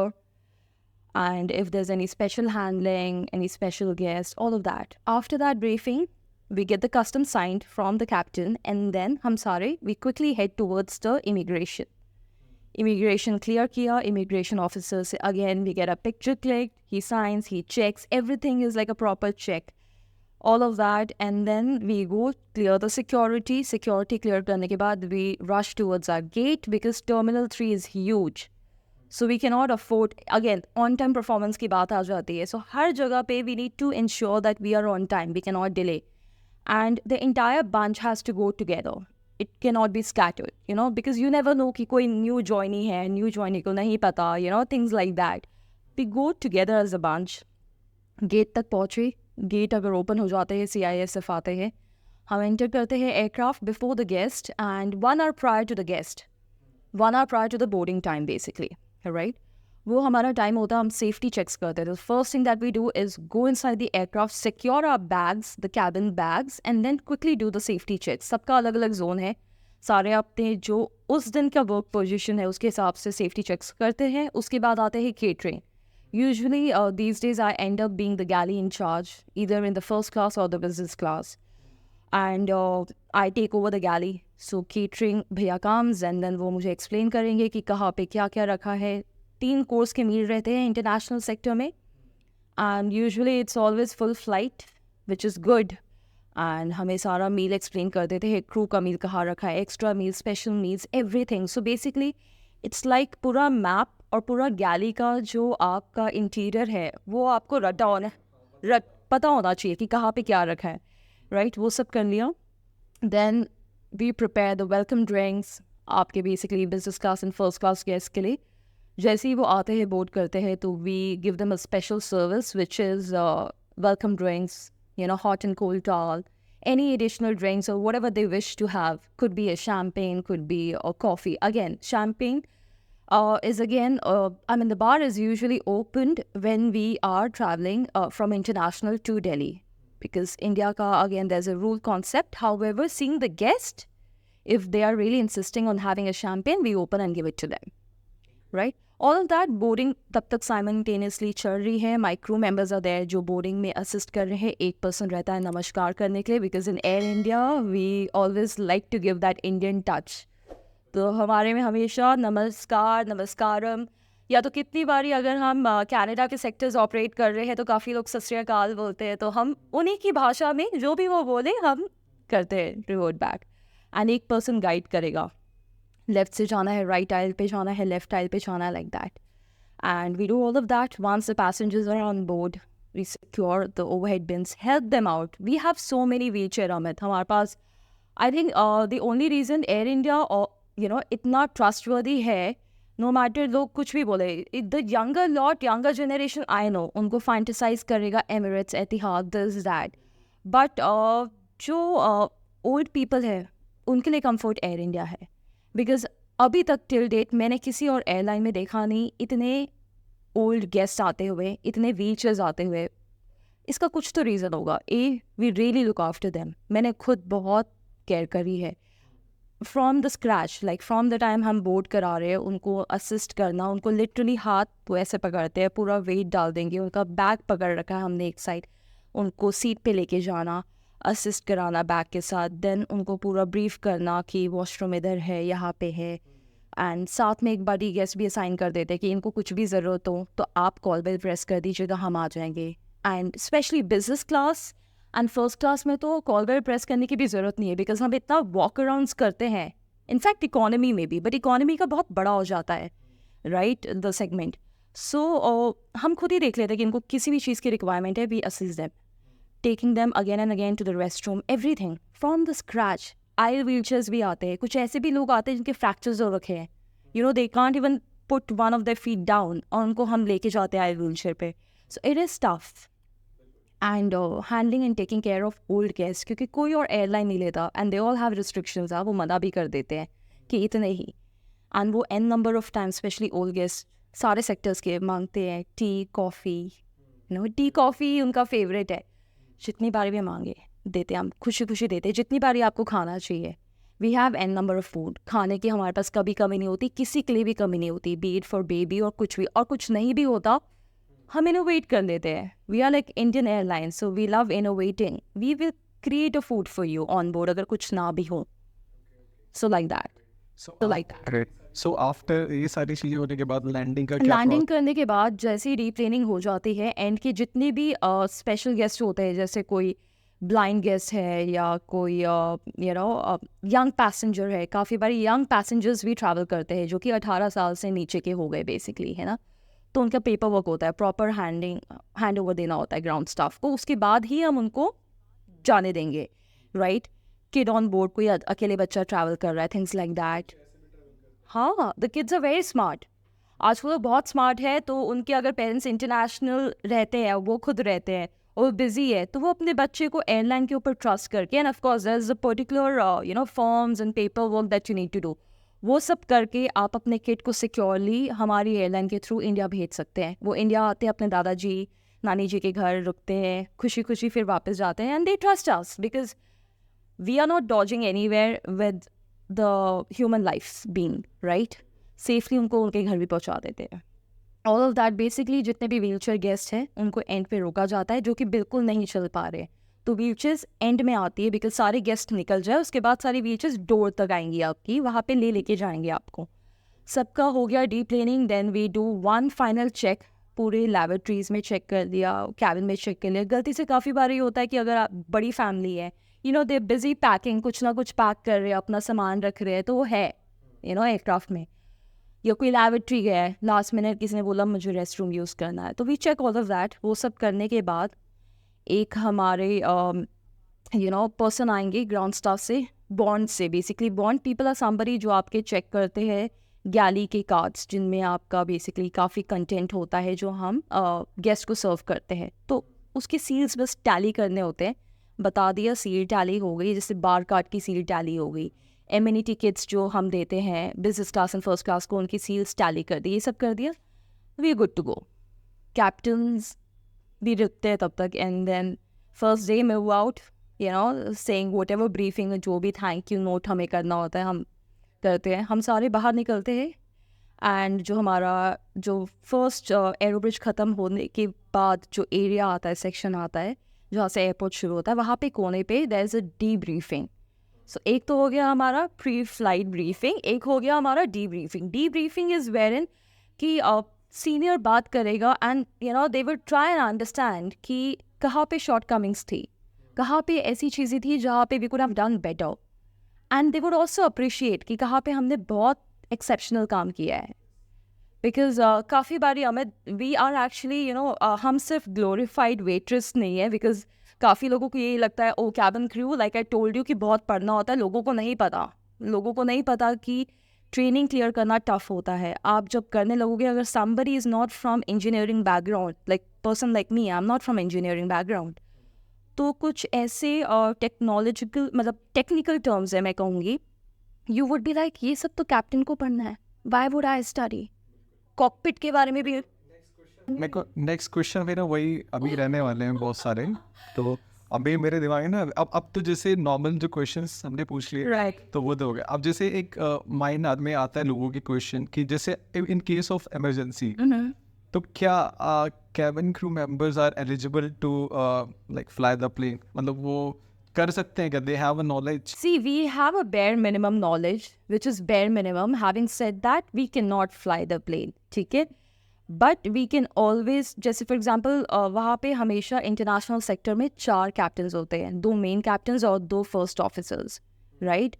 and if there's any special handling, any special guest, all of that. After that briefing, we get the custom signed from the captain, and then we quickly head towards the immigration. Immigration clear kiya, immigration officer se again we get a picture clicked, he signs, he checks, everything is like a proper check. All of that, and then we go clear the security clear करने के बाद we rush towards our gate because terminal 3 is huge, so we cannot afford, again on time performance की बात आ जाती है. So हर जगह पे we need to ensure that we are on time, we cannot delay, and the entire bunch has to go together. It cannot be scattered, because you never know कि कोई new joinee है, new joinee को नहीं पता, things like that. We go together as a bunch. Gate तक पहुँचे, गेट अगर ओपन हो जाते हैं, CISF आते हैं, हम एंटर करते हैं aircraft before the guest and 1 hour prior to the guest, 1 hour prior to the boarding time basically, right. वो हमारा टाइम होता है, हम सेफ्टी चेक्स करते हैं. The first thing that we do is go inside the aircraft, secure our bags, the cabin bags, and then quickly do the safety checks. सबका अलग अलग जोन है, सारे अपने जो उस दिन का वर्क पोजिशन है उसके हिसाब से सेफ्टी चेक्स करते हैं. उसके बाद आते हैं catering. Usually, these days, I end up being the galley in charge, either in the first class or the business class. And I take over the galley. So, catering भैया comes and then वो मुझे explain करेंगे कि कहाँ पे क्या क्या रखा है. 3 course के मील रहते हैं international sector में. And usually, it's always full flight, which is good. And हमें सारा मील explain कर देते हैं, crew का मील कहाँ रखा है, extra meals, special meals, everything. So, basically, it's like पूरा map और पूरा गैली का जो आपका इंटीरियर है वो आपको पता होना चाहिए कि कहाँ पे क्या रखा है, राइट. वो सब कर लिया. Then we prepare the welcome drinks आपके basically business class and first class guest के लिए. जैसे ही वो आते हैं, बोर्ड करते हैं, तो we give them a special service which is welcome drinks, hot and cold towel, any additional drinks or whatever they wish to have. Could be a champagne, could be a coffee. Again, champagne is again, the bar is usually opened when we are traveling from international to Delhi. Because India ka, again, there's a rule concept. However, seeing the guest, if they are really insisting on having a champagne, we open and give it to them. Right? All of that boarding तब तक simultaneously चल रही है. My crew members are there जो boarding में assist कर रहे हैं. एक person रहता है नमस्कार करने के लिए, because in Air India, we always like to give that Indian touch. तो हमारे में हमेशा नमस्कार, नमस्कारम, या तो कितनी बारी अगर हम कनाडा के सेक्टर्स ऑपरेट कर रहे हैं तो काफ़ी लोग सत श्री अकाल बोलते हैं, तो हम उन्हीं की भाषा में जो भी वो बोले हम करते हैं रिवर्ट बैक. एंड एक पर्सन गाइड करेगा, लेफ्ट से जाना है, राइट आइल पे जाना है, लेफ्ट आइल पे जाना है, like that. And we do all of that. Once the passengers are on board, we secure the overhead bins, help them out. We have so many wheelchair, Amit. हमारे पास I think the only reason air India इतना ट्रस्टवर्दी है, नो मैटर लोग कुछ भी बोले, the younger lot, younger generation, I know उनको फैंटेसाइज करेगा Emirates, Etihad, this that, but जो ओल्ड पीपल है उनके लिए कंफर्ट एयर इंडिया है. बिकॉज अभी तक टिल डेट मैंने किसी और एयरलाइन में देखा नहीं इतने ओल्ड गेस्ट आते हुए, इतने व्हीलचेयर्स आते हुए. इसका कुछ तो रीज़न होगा. We really look after them. मैंने खुद बहुत केयर करी है from the scratch, like from the time हम बोर्ड करा रहे हैं उनको असिस्ट करना. उनको लिटरली हाथ वो ऐसे पकड़ते हैं, पूरा वेट डाल देंगे, उनका बैग पकड़ रखा है हमने एक साइड, उनको सीट पे लेके जाना, असिस्ट कराना बैग के साथ, देन उनको पूरा ब्रीफ करना कि वॉशरूम इधर है, यहाँ पे है. एंड साथ में एक बड़ी गेस्ट भी असाइन कर देते हैं कि इनको कुछ भी ज़रूरत हो तो आप कॉल बेल प्रेस कर दीजिएगा, हम आ जाएंगे. And specially business class and first class में तो कॉल बेल प्रेस करने की भी ज़रूरत नहीं है बिकॉज हम इतना वॉक अराउंड्स करते हैं, इनफैक्ट इकोनॉमी में भी, बट इकोनॉमी का बहुत बड़ा हो जाता है राइट द सेगमेंट। सो हम खुद ही देख लेते हैं कि इनको किसी भी चीज़ की रिक्वायरमेंट है, we assist them, taking them again and again to the rest room, everything from the scratch. Aisle wheelchairs भी आते हैं, कुछ ऐसे भी लोग आते हैं जिनके फ्रैक्चर्स हो रखे हैं, you know they can't even put one of their feet down, और उनको हम लेके जाते हैं आयल व्हीलचेयर पे। So it is tough and handling and taking care of old guest, क्योंकि कोई और एयरलाइन नहीं लेता and they all have restrictions, वो मना भी कर देते हैं कि इतने ही, एंड वो an number of time specially old guest सारे सेक्टर्स के मांगते हैं tea coffee, you know tea coffee उनका फेवरेट है, जितनी बार भी मांगे देते हैं, हम खुशी खुशी देते हैं, जितनी बारी आपको खाना चाहिए। We have an number of food, खाने की हमारे पास कभी कमी नहीं होती, किसी के लिए भी कमी नहीं होती, बी इट फॉर बेबी और कुछ भी, और कुछ नहीं भी होता हम इनोवेट कर देते हैं। We are like Indian airline, so we love innovating, we will create a food for you on board अगर कुछ ना भी हो, so like that. So like that. Great. So after ये सारी चीजें होने के बाद लैंडिंग का क्या लैंडिंग करने के बाद जैसे ही रीट्रेनिंग हो जाती है, एंड के जितने भी स्पेशल गेस्ट होते हैं, जैसे कोई ब्लाइंड गेस्ट है या कोई यू नो यंग पैसेंजर है, काफ़ी बार यंग पैसेंजर्स भी ट्रैवल करते हैं जो कि 18 साल से नीचे के हो गए बेसिकली, है ना, तो उनका पेपर वर्क होता है, प्रॉपर हैंड ओवर देना होता है ग्राउंड स्टाफ को, उसके बाद ही हम उनको जाने देंगे, राइट। किड ऑन बोर्ड, कोई अकेले बच्चा ट्रैवल कर रहा है, थिंग्स लाइक दैट। हाँ, the kids are very smart, आज वो लोग बहुत स्मार्ट है, तो उनके अगर पेरेंट्स इंटरनेशनल रहते हैं, वो खुद रहते हैं और बिजी है, तो वो अपने बच्चे को एयरलाइन के ऊपर ट्रस्ट करके, and of course there is a particular you know forms and paper work that you need to do, वो सब करके आप अपने किड को सिक्योरली हमारी एयरलाइन के थ्रू इंडिया भेज सकते हैं। वो इंडिया आते हैं, अपने दादाजी नानी जी के घर रुकते हैं, खुशी खुशी फिर वापस जाते हैं, and they trust us because we are not dodging anywhere with the human life being, right, safely उनको उनके घर भी पहुंचा देते हैं। ऑल ऑफ दैट बेसिकली जितने भी व्हीलचेयर गेस्ट हैं उनको एंड पे रोका जाता है, जो कि बिल्कुल नहीं चल पा रहे, तो व्हीलचेयर्स एंड में आती है बिकॉज सारे गेस्ट निकल जाए, उसके बाद सारी व्हीलचेयर्स डोर तक आएंगी आपकी, वहाँ पे लेके जाएंगे आपको। सबका हो गया deplaning, then we do one final check, पूरे लैबोरेटरीज में चेक कर दिया, कैबिन में चेक कर लिया। गलती से काफ़ी बार ये होता है कि अगर आप बड़ी फैमिली है, you know they busy packing, कुछ ना कुछ पैक कर रहे हैं, अपना सामान रख रहे हैं, तो वो है यू नो एयरक्राफ्ट में, या कोई लैबोरेटरी गया है, लास्ट मिनट किसी ने बोला मुझे रेस्ट रूम यूज़ करना है, तो we check all of that. वो सब करने के बाद एक हमारे यू नो पर्सन आएंगे ग्राउंड स्टाफ से, बॉन्ड से, basically bond people are somebody जो आपके चेक करते हैं गैली के कार्ड्स, जिनमें आपका बेसिकली काफ़ी कंटेंट होता है जो हम गेस्ट को सर्व करते हैं, तो उसके सील्स बस टैली करने होते हैं, बता दिया सील टैली हो गई, जैसे बार कार्ड की सील टैली हो गई, एमिनिटी किट्स जो हम देते हैं business class and first class को, उनकी सील्स टैली कर दी, ये सब कर दिया, we are good to go. Captains भी रुकते हैं तब तक, and then first they move out, you know saying whatever briefing, जो भी थैंक यू नोट हमें करना होता है हम करते हैं, हम सारे बाहर निकलते हैं, एंड जो हमारा जो फर्स्ट एयरोब्रिज ख़त्म होने के बाद जो एरिया आता है, सेक्शन आता है जहाँ से एयरपोर्ट शुरू होता है, वहाँ पे कोने पे there is a debriefing. So एक तो हो गया हमारा प्री फ्लाइट ब्रीफिंग, एक हो गया हमारा debriefing. Debriefing is wherein कि सीनियर बात करेगा, and you know they will try and understand कि कहाँ पे शॉर्ट कमिंग्स थी, कहाँ पे ऐसी चीज़ें थी जहाँ पे we could have done better, and they would also appreciate कि कहाँ पे हमने बहुत एक्सेप्शनल काम किया है। बिकॉज काफ़ी बारी Amit we are actually you know हम सिर्फ ग्लोरीफाइड वेट्रेस नहीं है, बिकॉज काफ़ी लोगों को यही लगता है oh cabin crew, like I told you कि बहुत पढ़ना होता है, लोगों को नहीं पता कि ट्रेनिंग क्लियर करना टफ होता है। आप जब करने लगोगे, अगर somebody is not from engineering background, like person like me, I am not from engineering background, तो कुछ ऐसे टेक्नोलॉजिकल मतलब टेक्निकल टर्म्स है मैं कहूँगी, यू वुड बी लाइक ये सब तो कैप्टन को पढ़ना है, why would I study. Cockpit के बारे में भी मेरे को नेक्स्ट क्वेश्चन मेरा वही अभी रहने वाले हैं बहुत सारे, तो अभी मेरे दिमाग में ना अब तो जैसे नॉर्मल जो क्वेश्चंस हमने पूछ लिए Right. तो वो तो हो गया। अब जैसे एक माइंड में आता है लोगों के क्वेश्चन कि जैसे इन केस ऑफ इमरजेंसी तो क्या cabin crew members are eligible to like fly the plane, मतलब वो कर सकते हैं क्या, they have a knowledge? See, we have a bare minimum knowledge, which is bare minimum. Having said that, we cannot fly the plane, ठीक है? बट वी कैन ऑलवेज, जैसे फॉर एग्जांपल वहाँ पे हमेशा इंटरनेशनल सेक्टर में 4 कैप्टन्स होते हैं, 2 मेन कैप्टन्स और 2 first officers, right?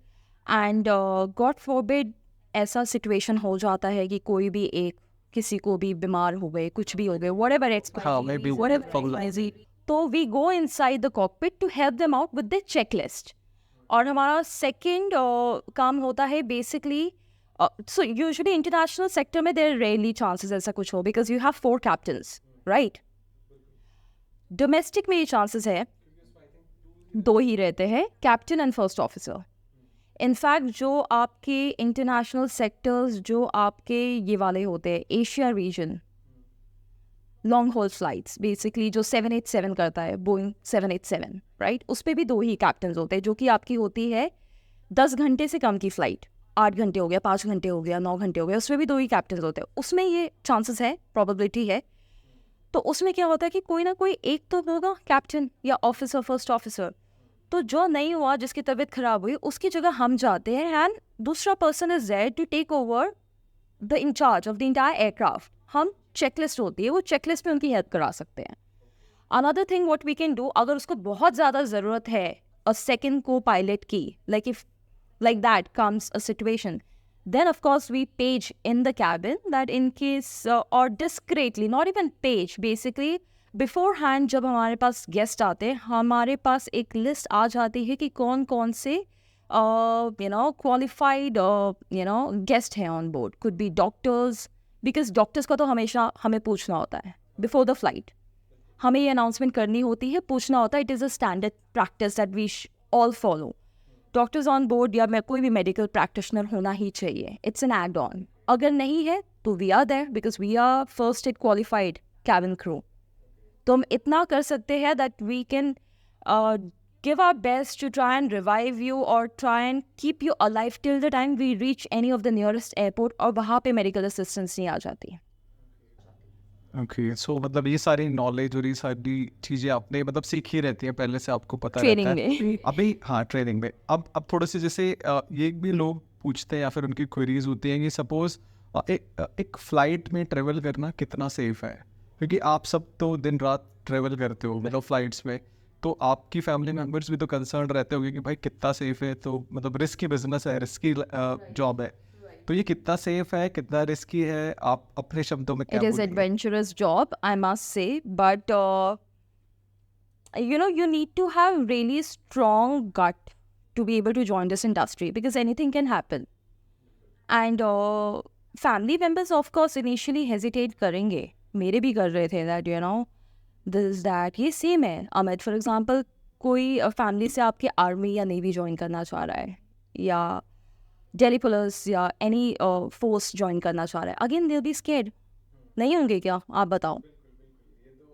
And God forbid ऐसा सिचुएशन हो जाता है कि कोई भी एक, किसी को भी बीमार हो गए, कुछ भी हो गए, whatever हाँ, maybe XYZ, तो we go inside the cockpit to help them out with the checklist. और हमारा सेकंड काम होता है basically, so usually international sector में देयर रेयरली चांसेस ऐसा कुछ हो, because you have 4 captains, right? Domestic में ये चांसेस है 2 ही रहते हैं, captain and first officer. In fact जो आपके इंटरनेशनल सेक्टर्स जो आपके ये वाले होते हैं, Asia region, long haul flights basically जो 787 करता है, बोइंग 787, राइट? उस पर भी 2 ही कैप्टन्स होते हैं, जो कि आपकी होती है 10 घंटे से कम की फ़्लाइट, 8 घंटे हो गया, 5 घंटे हो गया, 9 घंटे हो गया, उसमें भी 2 ही कैप्टन्स होते हैं। उसमें ये चांसेस है, प्रोबेबिलिटी है। तो उसमें क्या होता है कि कोई ना कोई एक तो होगा कैप्टन या ऑफिसर, फर्स्ट ऑफिसर। तो जो नहीं हुआ, जिसकी तबीयत खराब हुई, उसकी जगह हम जाते हैं एंड दूसरा person is there to take over the in charge of the entire aircraft. हम चेकलिस्ट होती है, वो चेकलिस्ट में उनकी हेल्प करा सकते हैं। Another thing what we can do, अगर उसको बहुत ज़्यादा ज़रूरत है अ सेकंड को पायलट की, like if like that comes a situation, then of course we page in the cabin that in case or discreetly, not even page, basically beforehand जब हमारे पास गेस्ट आते हैं, हमारे पास एक लिस्ट आ जाती है कि कौन कौन से qualified गेस्ट हैं on board. Could be doctors, because doctors का तो हमेशा हमें पूछना होता है बिफोर द फ्लाइट, हमें ये अनाउंसमेंट करनी होती है, पूछना होता है। It is a standard practice that we all follow. Doctors on board या मैं कोई भी मेडिकल प्रैक्टिशनर होना ही चाहिए, इट्स एन एड ऑन। अगर नहीं है तो we are there because we are first aid qualified cabin crew. तो हम इतना कर सकते हैं that we can give our best to try and revive you और try and keep you alive till the time we reach any of the nearest airport, और वहाँ पे मेडिकल असिस्टेंस नहीं आ जाती। ओके, सो मतलब ये सारी नॉलेज और ये सारी चीज़ें आपने मतलब सीखी रहती हैं पहले से, आपको पता ट्रेनिंग रहता है में। अभी। हाँ, ट्रेनिंग में। अब थोड़े से जैसे ये भी लोग पूछते हैं या फिर उनकी क्वेरीज होती हैं कि सपोज एक फ़्लाइट में ट्रेवल करना कितना सेफ है, क्योंकि आप सब तो दिन रात ट्रेवल करते हो मतलब फ़्लाइट्स में, तो आपकी फैमिली मेम्बर्स भी तो कंसर्न रहते होंगे कि भाई कितना सेफ है। तो मतलब रिस्की बिजनेस है, रिस्की जॉब है, तो ये कितना सेफ है, कितना रिस्की है, आप अपने शब्दों में क्या It is बोलेंगे? adventurous job, I must say, but you need to have really strong gut to be able to join this industry because anything can happen. And family members, of course, initially hesitate करेंगे, मेरे भी कर रहे थे that this that ये सेम है। अमित फॉर एग्जांपल कोई फैमिली से आपके आर्मी या नेवी ज्वाइन करना चाह रहा है या दिल्ली पुलिस या एनी फोर्स ज्वाइन करना चाह रहा है, अगेन दे बी स्केर्ड, नहीं होंगे क्या? आप बताओ।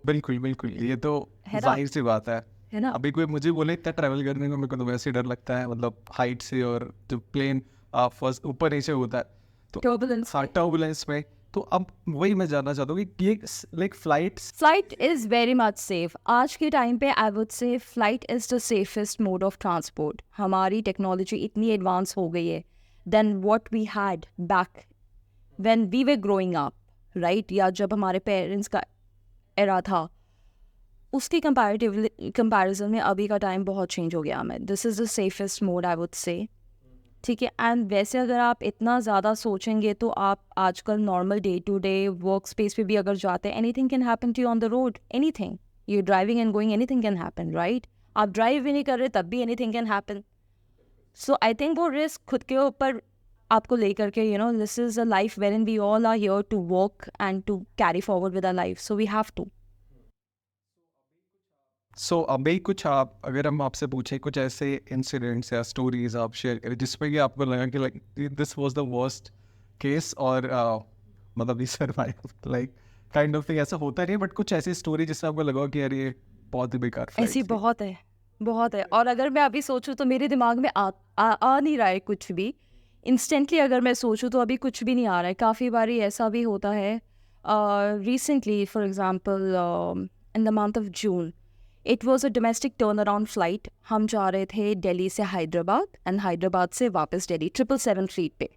बिल्कुल बिल्कुल, ये तो है ना? जाहिर सी बात है ना? अभी कोई मुझे बोले इतना ट्रैवल करने को, मेरे को तो वैसे ही डर लगता है, मतलब हाइट से, और जो प्लेन फर्स्ट ऊपर नीचे होता है तो Turbulence. हाँ, टर्बुलेंस में। तो अब वही मैं जानना चाहता हूँ कि ये like flights. Flight is very much safe. आज के टाइम पे I would say flight is the safest mode of transport. हमारी टेक्नोलॉजी इतनी एडवांस हो गई है then what we had back when we were growing up, right? या जब हमारे पेरेंट्स का एरा था, उसके कंपैरिजन में अभी का टाइम बहुत चेंज हो गया हमें। This is the safest mode I would से, ठीक है। एंड वैसे अगर आप इतना ज़्यादा सोचेंगे तो आप आजकल normal day to day work space पे भी अगर जाते हैं, anything can happen to you on the road, anything. You driving and going, anything can happen, right? आप ड्राइव भी नहीं कर रहे तब भी anything can happen. So I think वो रिस्क खुद के ऊपर आपको लेकर के, this is a life wherein we all are here to work and to carry forward with our life, so we have to. So अभी कुछ आप, अगर हम आपसे पूछें कुछ ऐसे इंसिडेंट्स या स्टोरीज आप शेयर करें जिसमें कि आपको लगा कि like this was the worst case, और मतलब we survive, like kind of thing. ऐसा होता नहीं, बट कुछ ऐसी स्टोरी जिससे आपको लगा कि यार ये बहुत ही बेकार flight ऐसी थी। बहुत है, बहुत है। और अगर मैं अभी सोचूं तो मेरे दिमाग में आ नहीं रहा है कुछ भी इंस्टेंटली। अगर मैं सोचूं तो अभी कुछ भी नहीं आ रहा है। काफ़ी बारी ऐसा भी होता है। Recently for example in the month of June, it was a domestic turn around flight. हम जा रहे थे दिल्ली से हैदराबाद एंड हैदराबाद से वापस दिल्ली 777 फ्लीट पे।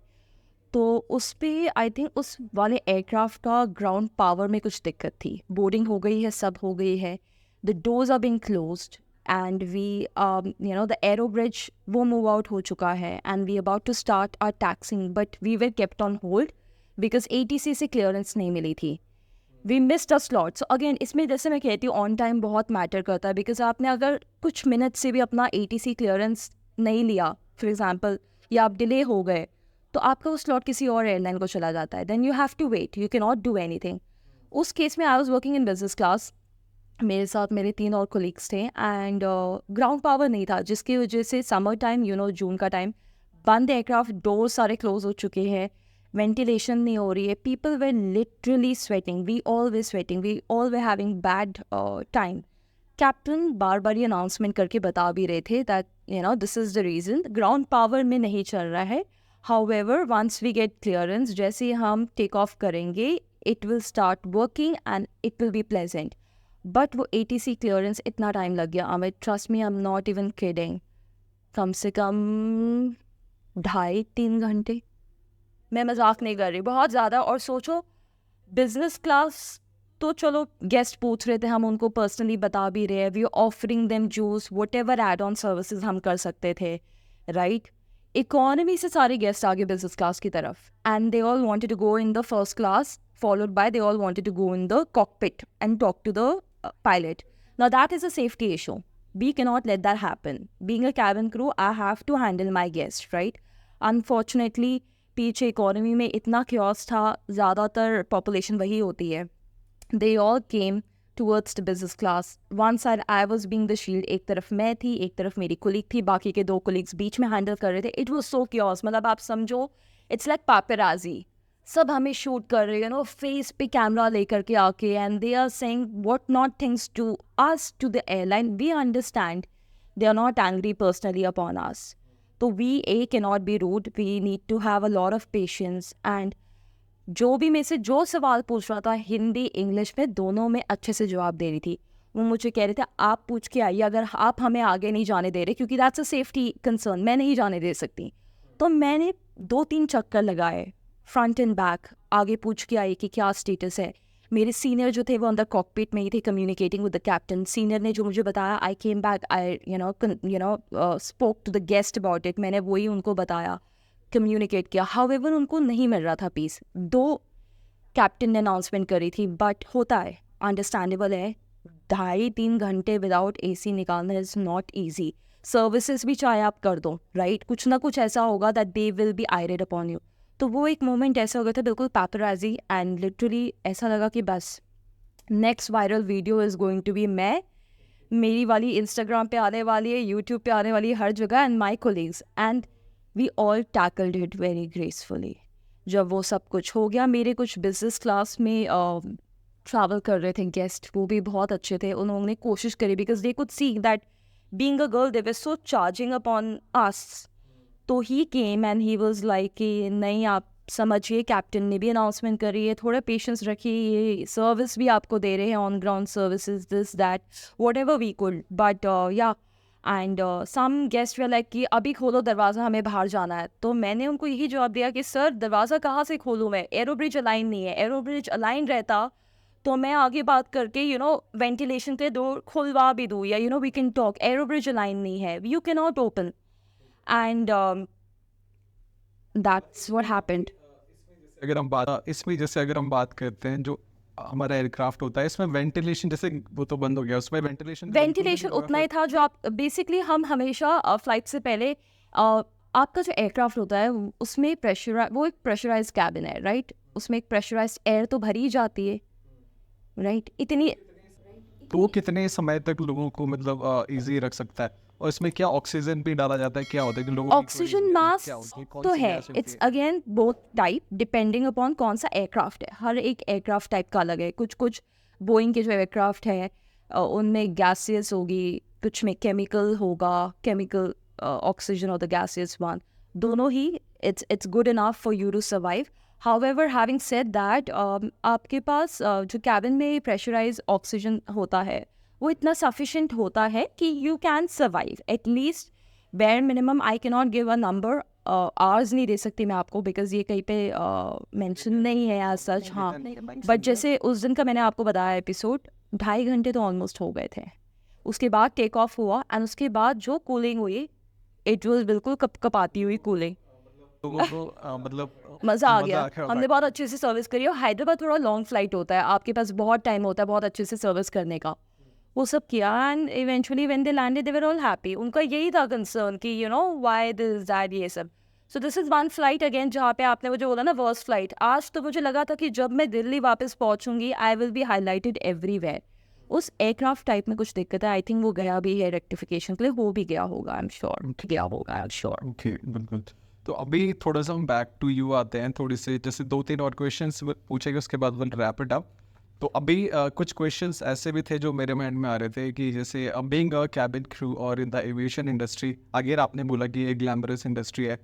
तो उस पे आई थिंक उस वाले एयरक्राफ्ट का ग्राउंड पावर में कुछ दिक्कत थी. बोर्डिंग हो गई है, सब हो गई है, the doors are being closed and we the aero bridge वो मूव आउट हो चुका है and we about to start our taxiing but we were kept on hold because ATC से क्लियरेंस नहीं मिली थी. We missed a slot. So again इसमें जैसे मैं कहती हूँ ऑन टाइम बहुत मैटर करता है बिकॉज आपने अगर कुछ मिनट से भी अपना ATC क्लियरेंस नहीं लिया फॉर एग्जाम्पल या आप डिले हो गए तो आपका वो स्लॉट किसी और एयरलाइन को चला जाता है. Then you have to wait, you can not do anything. उस केस में I was working in business class, मेरे साथ मेरे 3 और कोलीग्स थे एंड ग्राउंड पावर नहीं था जिसकी वजह से समर टाइम जून का टाइम, बंद एयरक्राफ्ट, डोर सारे क्लोज हो चुके हैं, वेंटिलेशन नहीं हो रही है, people were literally sweating, we all were having bad time. Captain बार बार ये अनाउंसमेंट करके बता भी रहे थे that this is the reason, ground power में नहीं चल रहा है. However once we get clearance, जैसे हम टेक ऑफ करेंगे it will start working and it will be pleasant. But वो ATC क्लियरेंस इतना टाइम लग गया Amit, trust me, I am not even kidding, कम से कम 2.5-3 घंटे, मैं मजाक नहीं कर रही, बहुत ज़्यादा. और सोचो बिजनेस क्लास तो चलो गेस्ट पूछ रहे थे, हम उनको पर्सनली बता भी रहे हैं, we offering them juice, whatever add on services हम कर सकते थे, राइट. इकोनॉमी से सारे गेस्ट आगे बिजनेस क्लास की तरफ and they all wanted to go in the first class followed by they all wanted to go in the cockpit and talk to the pilot. Now that is a safety issue. We cannot let that happen. Being a cabin crew, I have to handle my guests, right? Unfortunately, पीछे इकोनॉमी में इतना chaos था, ज़्यादातर population वही होती है. They all came towards the business class. One side I was being the shield. एक तरफ मैं थी, एक तरफ मेरी colleague थी, बाकी के 2 colleagues बीच में handle कर रहे थे. It was so chaos. मतलब आप समझो, it's like paparazzi. सब हमें शूट कर रहे हैं फेस पे कैमरा लेकर के आके and they are saying what not things to us to the airline. We understand they are not angry personally upon us, तो we can not be rude, we need to have a lot of patience. And जो भी मेरे से जो सवाल पूछ रहा था हिंदी इंग्लिश में दोनों में अच्छे से जवाब दे रही थी. वो मुझे कह रहे थे आप पूछ के आइए, अगर आप हमें आगे नहीं जाने दे रहे क्योंकि दैट्स अ सेफ्टी कंसर्न, मैं नहीं जाने दे सकती. तो मैंने 2-3 चक्कर लगाए फ्रंट एंड बैक, आगे पूछ के आई कि क्या स्टेटस है. मेरे सीनियर जो थे वो अंदर कॉकपिट में ही थे communicating with the captain. Senior ने जो मुझे बताया, I came back, I spoke to the guest about it, मैंने वही उनको बताया, कम्युनिकेट किया. हाउएवर उनको नहीं मिल रहा था पीस. 2 कैप्टन ने अनाउंसमेंट करी थी बट होता है, अंडरस्टैंडेबल है, 2.5-3 घंटे विदाउट AC निकालना इज़ नॉट ईजी. सर्विसेज भी चाहे आप कर दो, राइट, कुछ ना कुछ ऐसा होगा that they will be irate upon you. तो वो एक मोमेंट ऐसा हो गया था बिल्कुल पैपराजी एंड लिटरली ऐसा लगा कि बस next viral video is going to be मैं, मेरी वाली इंस्टाग्राम पे आने वाली है, यूट्यूब पे आने वाली है, हर जगह, and my colleagues. And we all tackled it very gracefully. जब वो सब कुछ हो गया, मेरे कुछ बिजनेस क्लास में ट्रैवल कर रहे थे गेस्ट, वो भी बहुत अच्छे थे, उन्होंने कोशिश करी because they could see that being a girl they were so charging upon us. तो he came and he was like कि नहीं आप समझिए, कैप्टन ने भी अनाउंसमेंट करी है, थोड़ा पेशेंस रखिए, ये सर्विस भी आपको दे रहे हैं, on ground services, this that whatever we could. But या and some guest way like कि अभी खोलो दरवाज़ा, हमें बाहर जाना है. तो मैंने उनको यही जवाब दिया कि सर दरवाज़ा कहाँ से खोलूँ मैं, एरो ब्रिज अलाइन नहीं है. एरो ब्रिज अलाइन रहता तो मैं आगे बात करके वेंटिलेशन के डोर खुलवा भी दूँ या we can talk. Aero bridge align नहीं है, you can not open. And that's what happened. जैसे अगर हम बात करते हैं जो हमारा एयरक्राफ्ट होता है, इसमें वेंटिलेशन जैसे वो तो बंद हो गया, उसमें वेंटिलेशन उतना ही था जो आप बेसिकली, हम हमेशा फ्लाइट से पहले आपका जो एयरक्राफ्ट होता है उसमें वो एक प्रेशराइज कैबिन है, राइट. उसमें एक प्रेशराइज एयर तो भरी जाती है, राइट. इतनी तो वो कितने समय तक लोगों को मतलब इजी रख सकता है, और इसमें क्या ऑक्सीजन भी डाला जाता है, क्या होता है कि लोगों ऑक्सीजन मास्क तो है. It's again both type depending upon कौन सा एयरक्राफ्ट है. हर एक एयरक्राफ्ट टाइप का अलग है. कुछ बोइंग के जो एयरक्राफ्ट है उनमें गैसियस होगी, कुछ में केमिकल होगा, केमिकल ऑक्सीजन और द गैसियस वन, दोनों ही it's good enough for you to survive. However, having said that, आपके पास जो कैबिन में प्रेशराइज ऑक्सीजन होता है वो इतना सफिशेंट होता है कि you can survive at least bare minimum. I cannot give a number hours नहीं दे सकती मैं आपको, बिकॉज ये कहीं पे मेंशन नहीं है एज सच। हाँ, बट जैसे उस दिन का मैंने आपको बताया एपिसोड, 2.5 घंटे तो ऑलमोस्ट हो गए थे। उसके बाद टेक ऑफ हुआ एंड उसके बाद जो कूलिंग हुई, इट वाज बिल्कुल कपाती हुई कूलिंग। लोगों को मतलब मज़ा आ गया। होगा। हमने बहुत अच्छे से सर्विस करी, और हैदराबाद थोड़ा लॉन्ग फ्लाइट होता है, आपके पास बहुत टाइम होता है बहुत अच्छे से सर्विस करने का। वो सब किया and eventually when they landed they were all happy. उनका यही था कंसर्न कि you know why this that ये सब। So this is one flight again जहाँ पे आपने मुझे बोला ना वर्स्ट फ्लाइट। आज तो मुझे लगा था कि जब मैं दिल्ली वापस पहुँचूंगी I will be highlighted everywhere. उस एयरक्राफ्ट टाइप में कुछ दिक्कत है, आई थिंक वो गया भी है रेक्टिफिकेशन के लिए, वो भी गया होगा, आई एम श्योर गया होगा, आई एम श्योर। ओके, बिल्कुल। तो अभी थोड़ा सा हम बैक टू यू आते हैं, थोड़ी सी जैसे 2-3 और क्वेश्चंस पूछेंगे, उसके बाद विल रैप इट अप। तो अभी कुछ क्वेश्चंस ऐसे भी थे जो मेरे माइंड में आ रहे थे कि जैसे बीइंग अ कैबिन क्रू और इन द एविएशन इंडस्ट्री, अगर आपने बोला कि ये ग्लैमरस इंडस्ट्री है,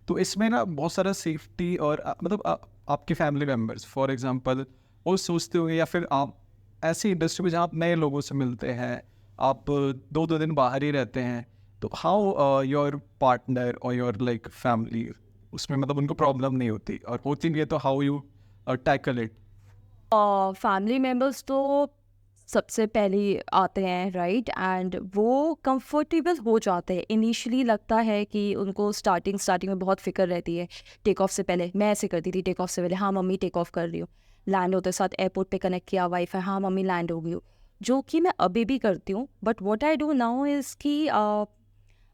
तो इसमें ना बहुत सारा सेफ्टी और मतलब आपके फैमिली मेम्बर्स फॉर एग्जांपल वो सोचते होंगे, या फिर आप ऐसी इंडस्ट्री में जहाँ आप नए लोगों से मिलते हैं, आप 2-2 दिन बाहर ही रहते हैं, तो हाउ योर पार्टनर और योर लाइक फैमिली उसमें मतलब उनको प्रॉब्लम नहीं होती, और होती नहीं है तो how you tackle it? Family members तो सबसे पहले आते हैं, राइट, एंड वो कंफर्टेबल हो जाते हैं। इनिशियली लगता है कि उनको स्टार्टिंग में बहुत फिक्र रहती है टेक ऑफ से पहले। मैं ऐसे करती थी टेक ऑफ से पहले, हाँ मम्मी टेक ऑफ कर रही हूँ, लैंड होते साथ एयरपोर्ट पे कनेक्ट किया वाईफाई, हाँ मम्मी लैंड हो गई हो, जो कि मैं अभी भी करती हूँ। But what I do now is कि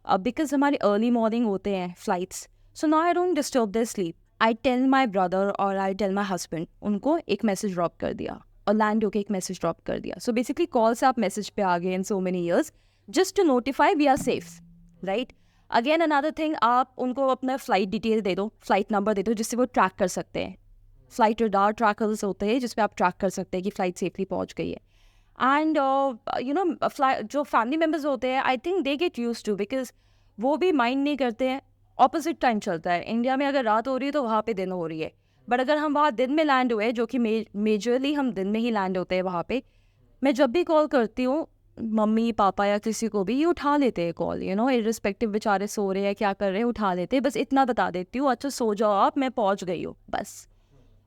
बिकॉज हमारे अर्ली मॉर्निंग होते हैं flights, so now I don't disturb their sleep. I tell my brother और आई टेल माई हस्बैंड, उनको एक मैसेज ड्रॉप कर दिया और लैंड होके एक मैसेज ड्रॉप कर दिया। सो बेसिकली कॉल से आप मैसेज पे आ गए in so many years, just to notify we are safe, right. Again another thing, आप उनको अपना फ्लाइट डिटेल दे दो, फ्लाइट नंबर दे दो, जिससे वो ट्रैक कर सकते हैं। फ्लाइट रडार ट्रैकर्स होते हैं जिसपे आप ट्रैक कर सकते हैं कि फ़्लाइट सेफली पहुंच गई है। एंड यू नो जो फैमिली मेम्बर्स होते हैं, I think they get used to, because वो भी माइंड नहीं करते हैं। ऑपोजिट टाइम चलता है, इंडिया में अगर रात हो रही है तो वहाँ पे दिन हो रही है, बट अगर हम वहाँ दिन में लैंड हुए, जो कि मेजरली हम दिन में ही लैंड होते हैं वहाँ पे, मैं जब भी कॉल करती हूँ मम्मी पापा या किसी को भी, ये उठा लेते हैं कॉल, यू नो इर्रिस्पेक्टिव, बेचारे सो रहे हैं क्या कर रहे हैं, उठा लेते हैं। बस इतना बता देती हूँ, अच्छा सो जाओ आप, मैं पहुँच गई हूँ, बस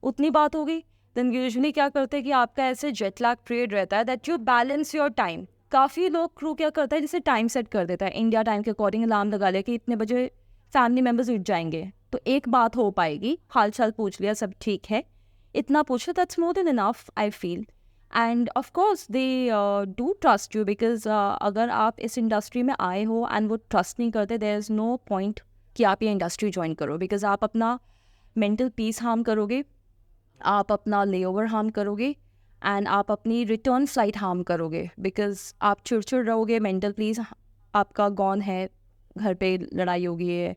उतनी बात हो गई। देन यूजुअली क्या करते हैं कि आपका ऐसे जेट लैग पीरियड रहता है that you balance your time. काफ़ी लोग क्रू क्या करता है, जैसे टाइम सेट कर देता है इंडिया टाइम के अकॉर्डिंग, अलार्म लगा लिया कि इतने बजे फैमिली मेम्बर्स उठ जाएंगे, तो एक बात हो पाएगी, हाल चाल पूछ लिया, सब ठीक है, इतना पूछो, that's more than enough I feel. And of course they do trust you, because अगर आप इस इंडस्ट्री में आए हो एंड वो ट्रस्ट नहीं करते, देयर इज़ नो पॉइंट कि आप ये इंडस्ट्री ज्वाइन करो, बिकॉज आप अपना मेंटल पीस हार्म करोगे, आप अपना लेओवर हार्म करोगे, एंड आप अपनी रिटर्न फ्लाइट हार्म करोगे, बिकॉज आप चिड़चिड़ रहोगे, मेंटल पीस आपका गॉन है, घर पे लड़ाई हो गई है,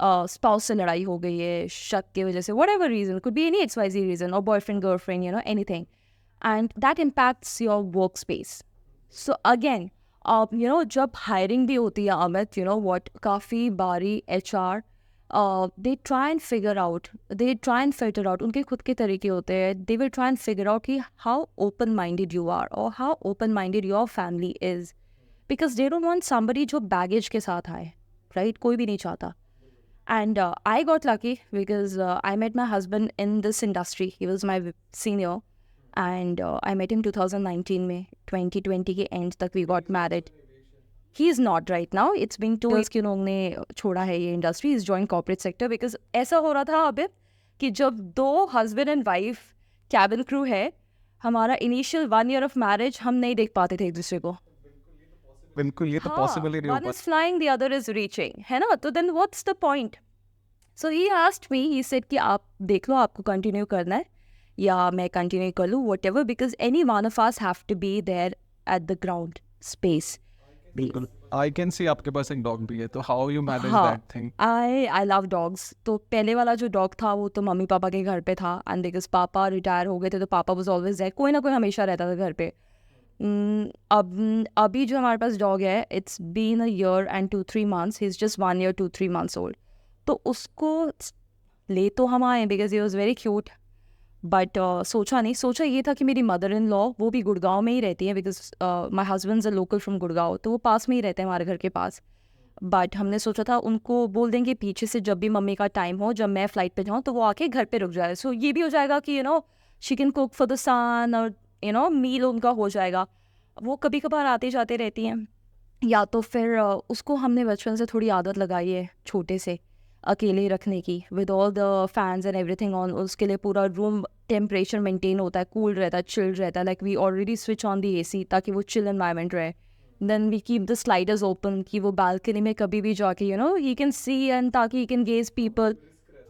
स्पाउस से लड़ाई हो गई है शक की वजह से, whatever reason, could be any XYZ reason, और boyfriend girlfriend, you know anything, and that impacts your work space. So again you know जब हायरिंग भी होती है अमित, यू नो वॉट, काफ़ी बारी HR they try and figure out, they try and filter out, उनके खुद के तरीके होते हैं, they will try and figure out कि how open minded you are और how open minded your family is, because they don't want somebody जो बैगेज के साथ आए, राइट, कोई भी नहीं चाहता। And I got lucky because I met my husband in this industry. He was my senior, and I met him 2019 में, 2020 के end तक we got married. He is not right now. It's been 2 years कि उन्होंने छोड़ा है ये industry. He's joined corporate sector because ऐसा हो रहा था अभी कि जब 2 husband and wife cabin crew है, हमारा initial 1 year of marriage हम नहीं देख पाते थे एक दूसरे को। बिल्कुल, ये तो पॉसिबल ही नहीं हो one is flying, the other is reaching, है ना, तो then what's the point? So he asked me, he said कि आप देख लो आपको कंटिन्यू करना है या मैं कंटिन्यू कर लूँ, whatever, because any one of us have to be there at the ground space. बिल्कुल, आई कैन सी आपके पास एक डॉग भी है, तो हाउ यू मैनेज हाँ, that thing? I love dogs. तो पहले वाला जो डॉग था वो तो मम्मी पापा के घर पे था, एंड बिकॉज पापा रिटायर हो गए थे तो पापा वाज ऑलवेज देयर, कोई ना कोई हमेशा रहता था घर पे। अब अभी जो हमारे पास डॉग है, it's been a year and 2-3 months, he is just 1 year 2-3 months old। तो उसको ले तो हम आए because he was very cute, but सोचा ये था कि मेरी मदर इन लॉ, वो भी गुड़गांव में ही रहती है, because my husband's a local from Gurgaon, तो वो पास में ही रहते हैं हमारे घर के पास। बट हमने सोचा था उनको बोल देंगे पीछे से जब भी मम्मी का टाइम हो, जब मैं फ़्लाइट पे जाऊँ तो वो आके घर पे रुक जाए। सो ये भी हो जाएगा कि she can cook for the son, और मील उनका हो जाएगा। वो कभी कभार आते जाते रहती हैं। या तो फिर उसको हमने बचपन से थोड़ी आदत लगाई है छोटे से अकेले रखने की, with all the fans and everything on. उसके लिए पूरा रूम टेम्परेचर मेंटेन होता है, कूल रहता है, चिल रहता है। Like we already switch on the AC ताकि वो चिल एनवायरनमेंट रहे। Then we keep the sliders open कि वो बालकनी में कभी भी जाके ही कैन सी, एंड ताकि ही कैन गेज पीपल।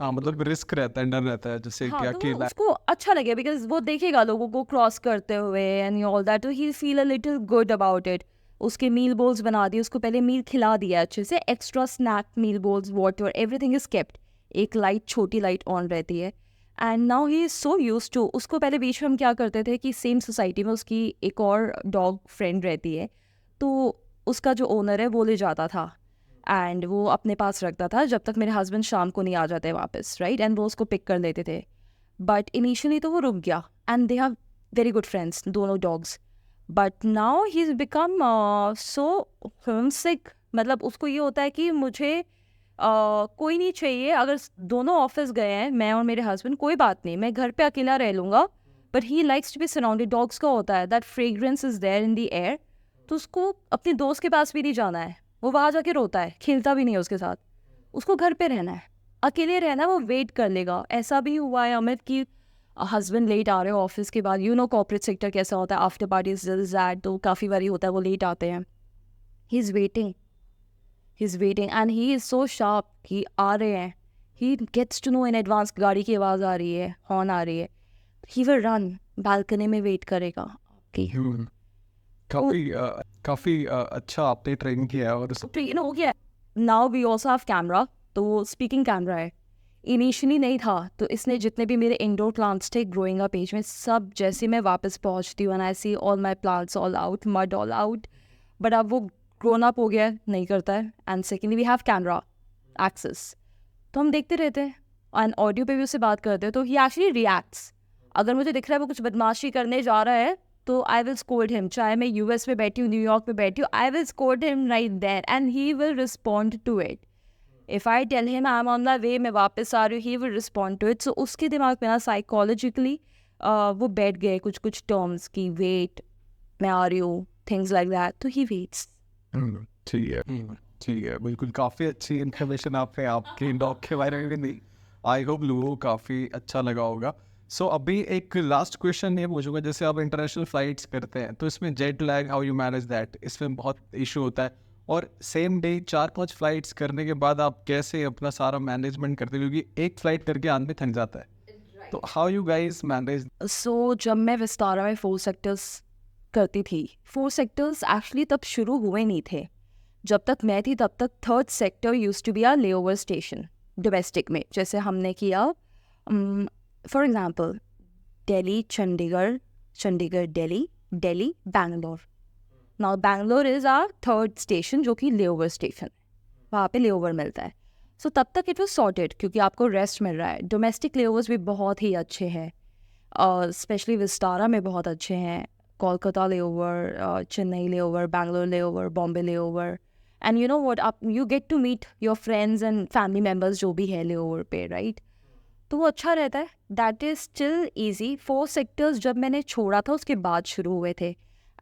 हाँ, मतलब रिस्क रहता है, डर रहता है, जैसे हाँ, कि तो अकेला। उसको अच्छा लगे बिकॉज वो देखेगा लोगों को क्रॉस करते हुए एंड ऑल दैट, तो he feel a little good about it. उसके मील बोल्स बना दिए, उसको पहले मील खिला दिया अच्छे से, extra snack, meal bowls, water, everything is kept. एक लाइट, छोटी लाइट ऑन रहती है। And now he is so used to. उसको पहले बीच में हम क्या करते थे कि सेम सोसाइटी में उसकी एक और डॉग फ्रेंड रहती है, तो उसका जो ओनर है वो ले जाता था एंड वो अपने पास रखता था जब तक मेरे हस्बैंड शाम को नहीं आ जाते वापस, राइट। एंड वो उसको पिक कर लेते थे। बट इनिशियली तो वो रुक गया and they have very good friends, दोनों dogs. But now he is become so homesick. मतलब उसको ये होता है कि मुझे कोई नहीं चाहिए। अगर दोनों ऑफिस गए हैं, मैं और मेरे हस्बैंड, कोई बात नहीं, मैं घर पे अकेला रह लूँगा। But he likes to be surrounded. Dogs का होता है that fragrance is there in the air. तो उसको अपने दोस्त के पास भी नहीं जाना है, वो वहाँ जाके रोता है, खेलता भी नहीं है उसके साथ। उसको घर पे रहना है, अकेले रहना है, वो वेट कर लेगा। ऐसा भी हुआ है अमित कि हस्बैंड लेट आ रहे हो ऑफिस के बाद, कॉर्पोरेट सेक्टर कैसा होता है, आफ्टर पार्टीज दैट, तो काफ़ी बारी होता है वो लेट आते हैं। He is waiting, and he is so sharp कि आ रहे हैं। He gets to know in advance, गाड़ी की आवाज़ आ रही है, हॉर्न आ रही है, ही विल रन, बालकनी में वेट करेगा कि काफी अच्छा आपने ट्रेन किया है। और ट्रेन हो गया। Now we also have camera, तो वो स्पीकिंग कैमरा है। इनिशियली नहीं था, तो इसने जितने भी मेरे इंडोर प्लांट्स थे ग्रोइंग अप एज में, सब जैसे मैं वापस पहुंचती हूँ and I see all my plants all out, mud all out. But अब वो ग्रोन अप हो गया है, नहीं करता है। And secondly we have camera access, तो हम देखते रहते हैं एंड ऑडियो पे भी उससे बात करते हैं, तो ही एक्चुअली रिएक्ट्स। अगर मुझे दिख रहा है वो कुछ बदमाशी करने जा रहा है तो आई विल स्कोल्ड हिम, चाहे मैं यूएस में बैठी हूँ, न्यूयॉर्क में बैठी हूँ, I will scold him right there and he will respond to it. If I tell him I am on the way, मैं वापस आ रही हूँ, he will respond to it. So उसके दिमाग में ना साइकोलॉजिकली वो बैठ गए कुछ कुछ टर्म्स की, वेट, मैं आ रही हूँ, थिंग्स लाइक दैट, तो ही वेट्स। ठीक है, ठीक है, बिल्कुल। काफ़ी अच्छी इन्फॉर्मेशन आपने आपके डॉग के बारे में भी दी। आई होप लोगों को काफ़ी अच्छा लगा होगा। सो अभी एक लास्ट क्वेश्चन ये पूछूंगा, जैसे आप इंटरनेशनल फ्लाइट्स करते हैं तो इसमें jet lag, how you manage that, इसमें बहुत इशू होता है। और सेम डे 4-5 फ्लाइट्स करने के बाद आप कैसे अपना सारा मैनेजमेंट करते हैं, क्योंकि एक फ्लाइट करके आदमी थक जाता है। तो हाउ यू गाइस मैनेज? सो जब मैं विस्तारा में 4 सेक्टर्स करती थी, 4 सेक्टर्स एक्चुअली तब शुरू हुए नहीं थे। जब तक मैं थी तब तक 3rd sector used to be our layover station domestic में। जैसे हमने किया for example Delhi Chandigarh, Chandigarh Delhi, Delhi Bangalore. Now Bangalore is our 3rd station जो कि लेओवर स्टेशन, वहाँ पे लेओवर मिलता है। सो तब तक इट वॉज सॉर्टेड क्योंकि आपको रेस्ट मिल रहा है। डोमेस्टिक लेओवर्स भी बहुत ही अच्छे हैं, और स्पेशली विस्तारा में बहुत अच्छे हैं। Kolkata layover, Chennai layover, Bangalore layover, Bombay layover. And you know what, आप you get to meet your friends and family members जो भी है लेओवर पे, राइट। तो वो अच्छा रहता है, that is still easy. 4 sectors जब मैंने छोड़ा था उसके बाद शुरू हुए थे,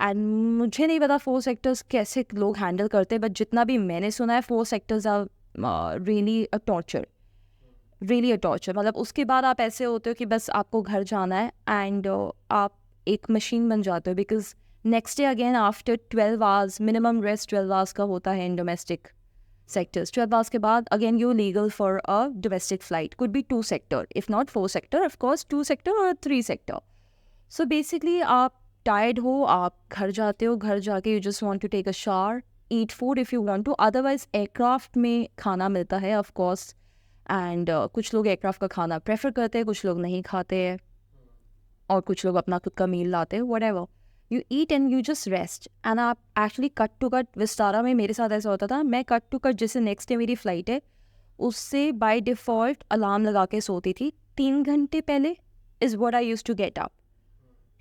एंड मुझे नहीं पता 4 सेक्टर्स कैसे लोग हैंडल करते हैं, बट जितना भी मैंने सुना है 4 sectors are really a torture, really a torture. मतलब उसके बाद आप ऐसे होते हो कि बस आपको घर जाना है एंड आप एक मशीन बन जाते हो, because next day again after 12 hours, minimum rest 12 hours का होता है इन डोमेस्टिक sectors. 12 hours के बाद again you're legal for a domestic flight. Could be 2 sector, if not 4 sector, of course 2 sector or 3 sector. So basically आप tired हो, आप घर जाते हो, घर जाके you just want to take a shower, eat food if you want to. Otherwise aircraft में खाना मिलता है of course, and कुछ लोग aircraft का खाना prefer करते हैं, कुछ लोग नहीं खाते हैं, और कुछ लोग अपना खुद का मील लाते हैं, whatever. You eat and you just rest. And आप actually cut to cut, Vistara में मेरे साथ ऐसा होता था, मैं कट टू कट जैसे नेक्स्ट डे मेरी फ़्लाइट है उससे बाय डिफ़ॉल्ट अलार्म लगा के सोती थी 3 घंटे पहले, is what I used to get up.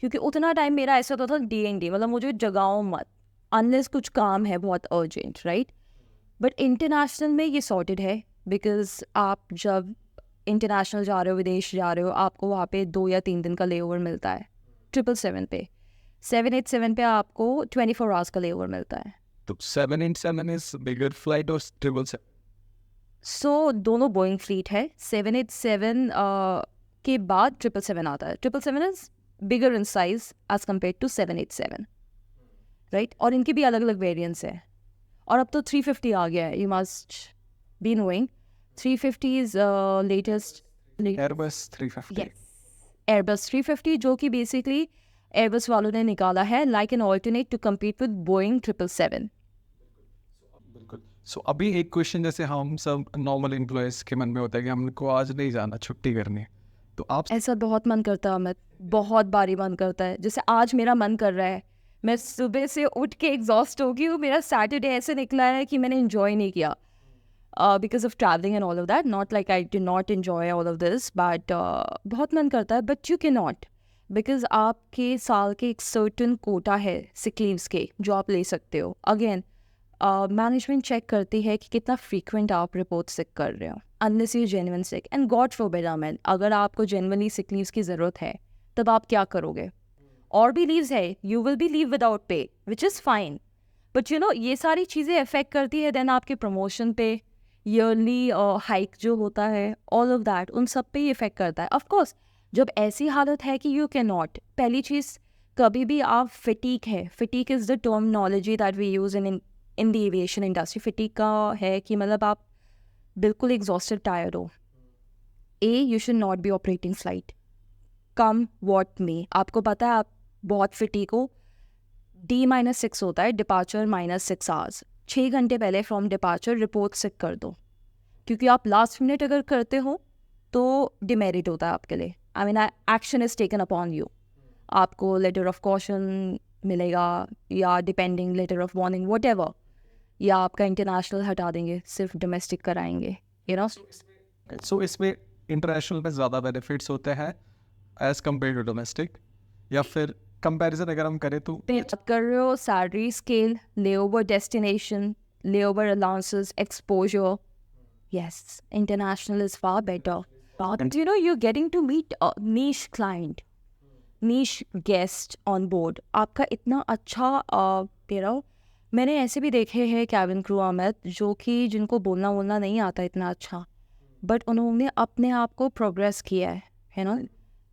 क्योंकि उतना टाइम मेरा ऐसा होता था DND, मतलब मुझे जगाओ मत अनलेस कुछ काम है बहुत अर्जेंट, राइट। बट इंटरनेशनल में ये सॉर्टेड है, बिकॉज आप जब इंटरनेशनल जा रहे हो, विदेश जा रहे हो, आपको वहाँ पे 2 या 3 दिन का ले ओवर मिलता है 777 पे। 787 पे आपको 24 आवर्स का ले ओवर मिलता है। तो 787 इज बिगर फ्लाइट और 777? सो दोनों बोइंग फ्लीट है। 787 के बाद 777 आता है। 777 is bigger in size as compared to 787, right? और इनके भी अलग अलग वेरिएंट्स है। और अब तो 350 आ गया है, you must be knowing. 350 is latest Airbus 350। Airbus 350, जो कि बेसिकली एयरबस वालों ने निकाला है like an alternate to compete with Boeing 777। बिल्कुल। सो अभी एक क्वेश्चन, जैसे हम सब नॉर्मल एम्प्लॉयज के मन में होता है कि हमको आज नहीं जाना, छुट्टी करनी है, तो आप ऐसा बहुत मन करता है अमित, बहुत बारी मन करता है। जैसे आज मेरा मन कर रहा है, मैं सुबह से उठ के एग्जॉस्ट हो गई हूँ। मेरा सैटरडे ऐसे निकला है कि मैंने इन्जॉय नहीं किया because of travelling and all of that. Not like I did not enjoy all of this, but बहुत मन करता है, but you can not, because आपके साल के एक सर्टन कोटा है सिक लीव्स के जो आप ले सकते हो। अगेन मैनेजमेंट चेक करती है कि कितना फ्रीक्वेंट आप रिपोर्ट सिक कर रहे हो, unless you genuine sick. And God forbid Amit, अगर आपको जेन्युइनली सिक लीव्स की ज़रूरत है तब आप क्या करोगे? और भी लीव्स है, you will be leave without pay, which is fine, but you know ये सारी चीज़ें अफेक्ट करती है देन आपके प्रमोशन पे, ईयरली हाइक जो होता है, ऑल ऑफ दैट, उन सब पे ही इफेक्ट करता है। ऑफकोर्स जब ऐसी हालत है कि यू कैन नॉट, पहली चीज़ कभी भी आप फिटीक है, fatigue is the terminology that we use in the aviation industry. Fatigue का है कि मतलब आप बिल्कुल एग्जॉस्टेड टायर्ड हो। You should not be operating flight come what में। आपको पता है आप बहुत फिटीक हो, D-6 होता है, डिपार्चर -6 आवर्स। 6 घंटे पहले फ्रॉम डिपार्चर रिपोर्ट सिक कर दो, क्योंकि आप लास्ट मिनट अगर करते हो तो डिमेरिट होता है आपके लिए। I mean action is taken upon you. आपको लेटर ऑफ कॉशन मिलेगा या depending letter of warning whatever, या आपका इंटरनेशनल हटा देंगे, सिर्फ डोमेस्टिक कराएंगे, यू नो। सो इसमें इंटरनेशनल में ज़्यादा बेनिफिट्स होते हैं एज कम्पेयर टू डोमेस्टिक, या फिर कंपैरिजन अगर हम करें तो? बात कर रहे हो salary scale, layover destination, layover allowances, exposure, yes, international is far better. But you know, you're getting to meet a niche client, niche guest on board. आपका इतना अच्छा you know, मैंने ऐसे भी देखे हैं कैबिन क्रू अमित, जो कि जिनको बोलना नहीं आता इतना अच्छा, बट उन्होंने अपने आप को प्रोग्रेस किया है ना।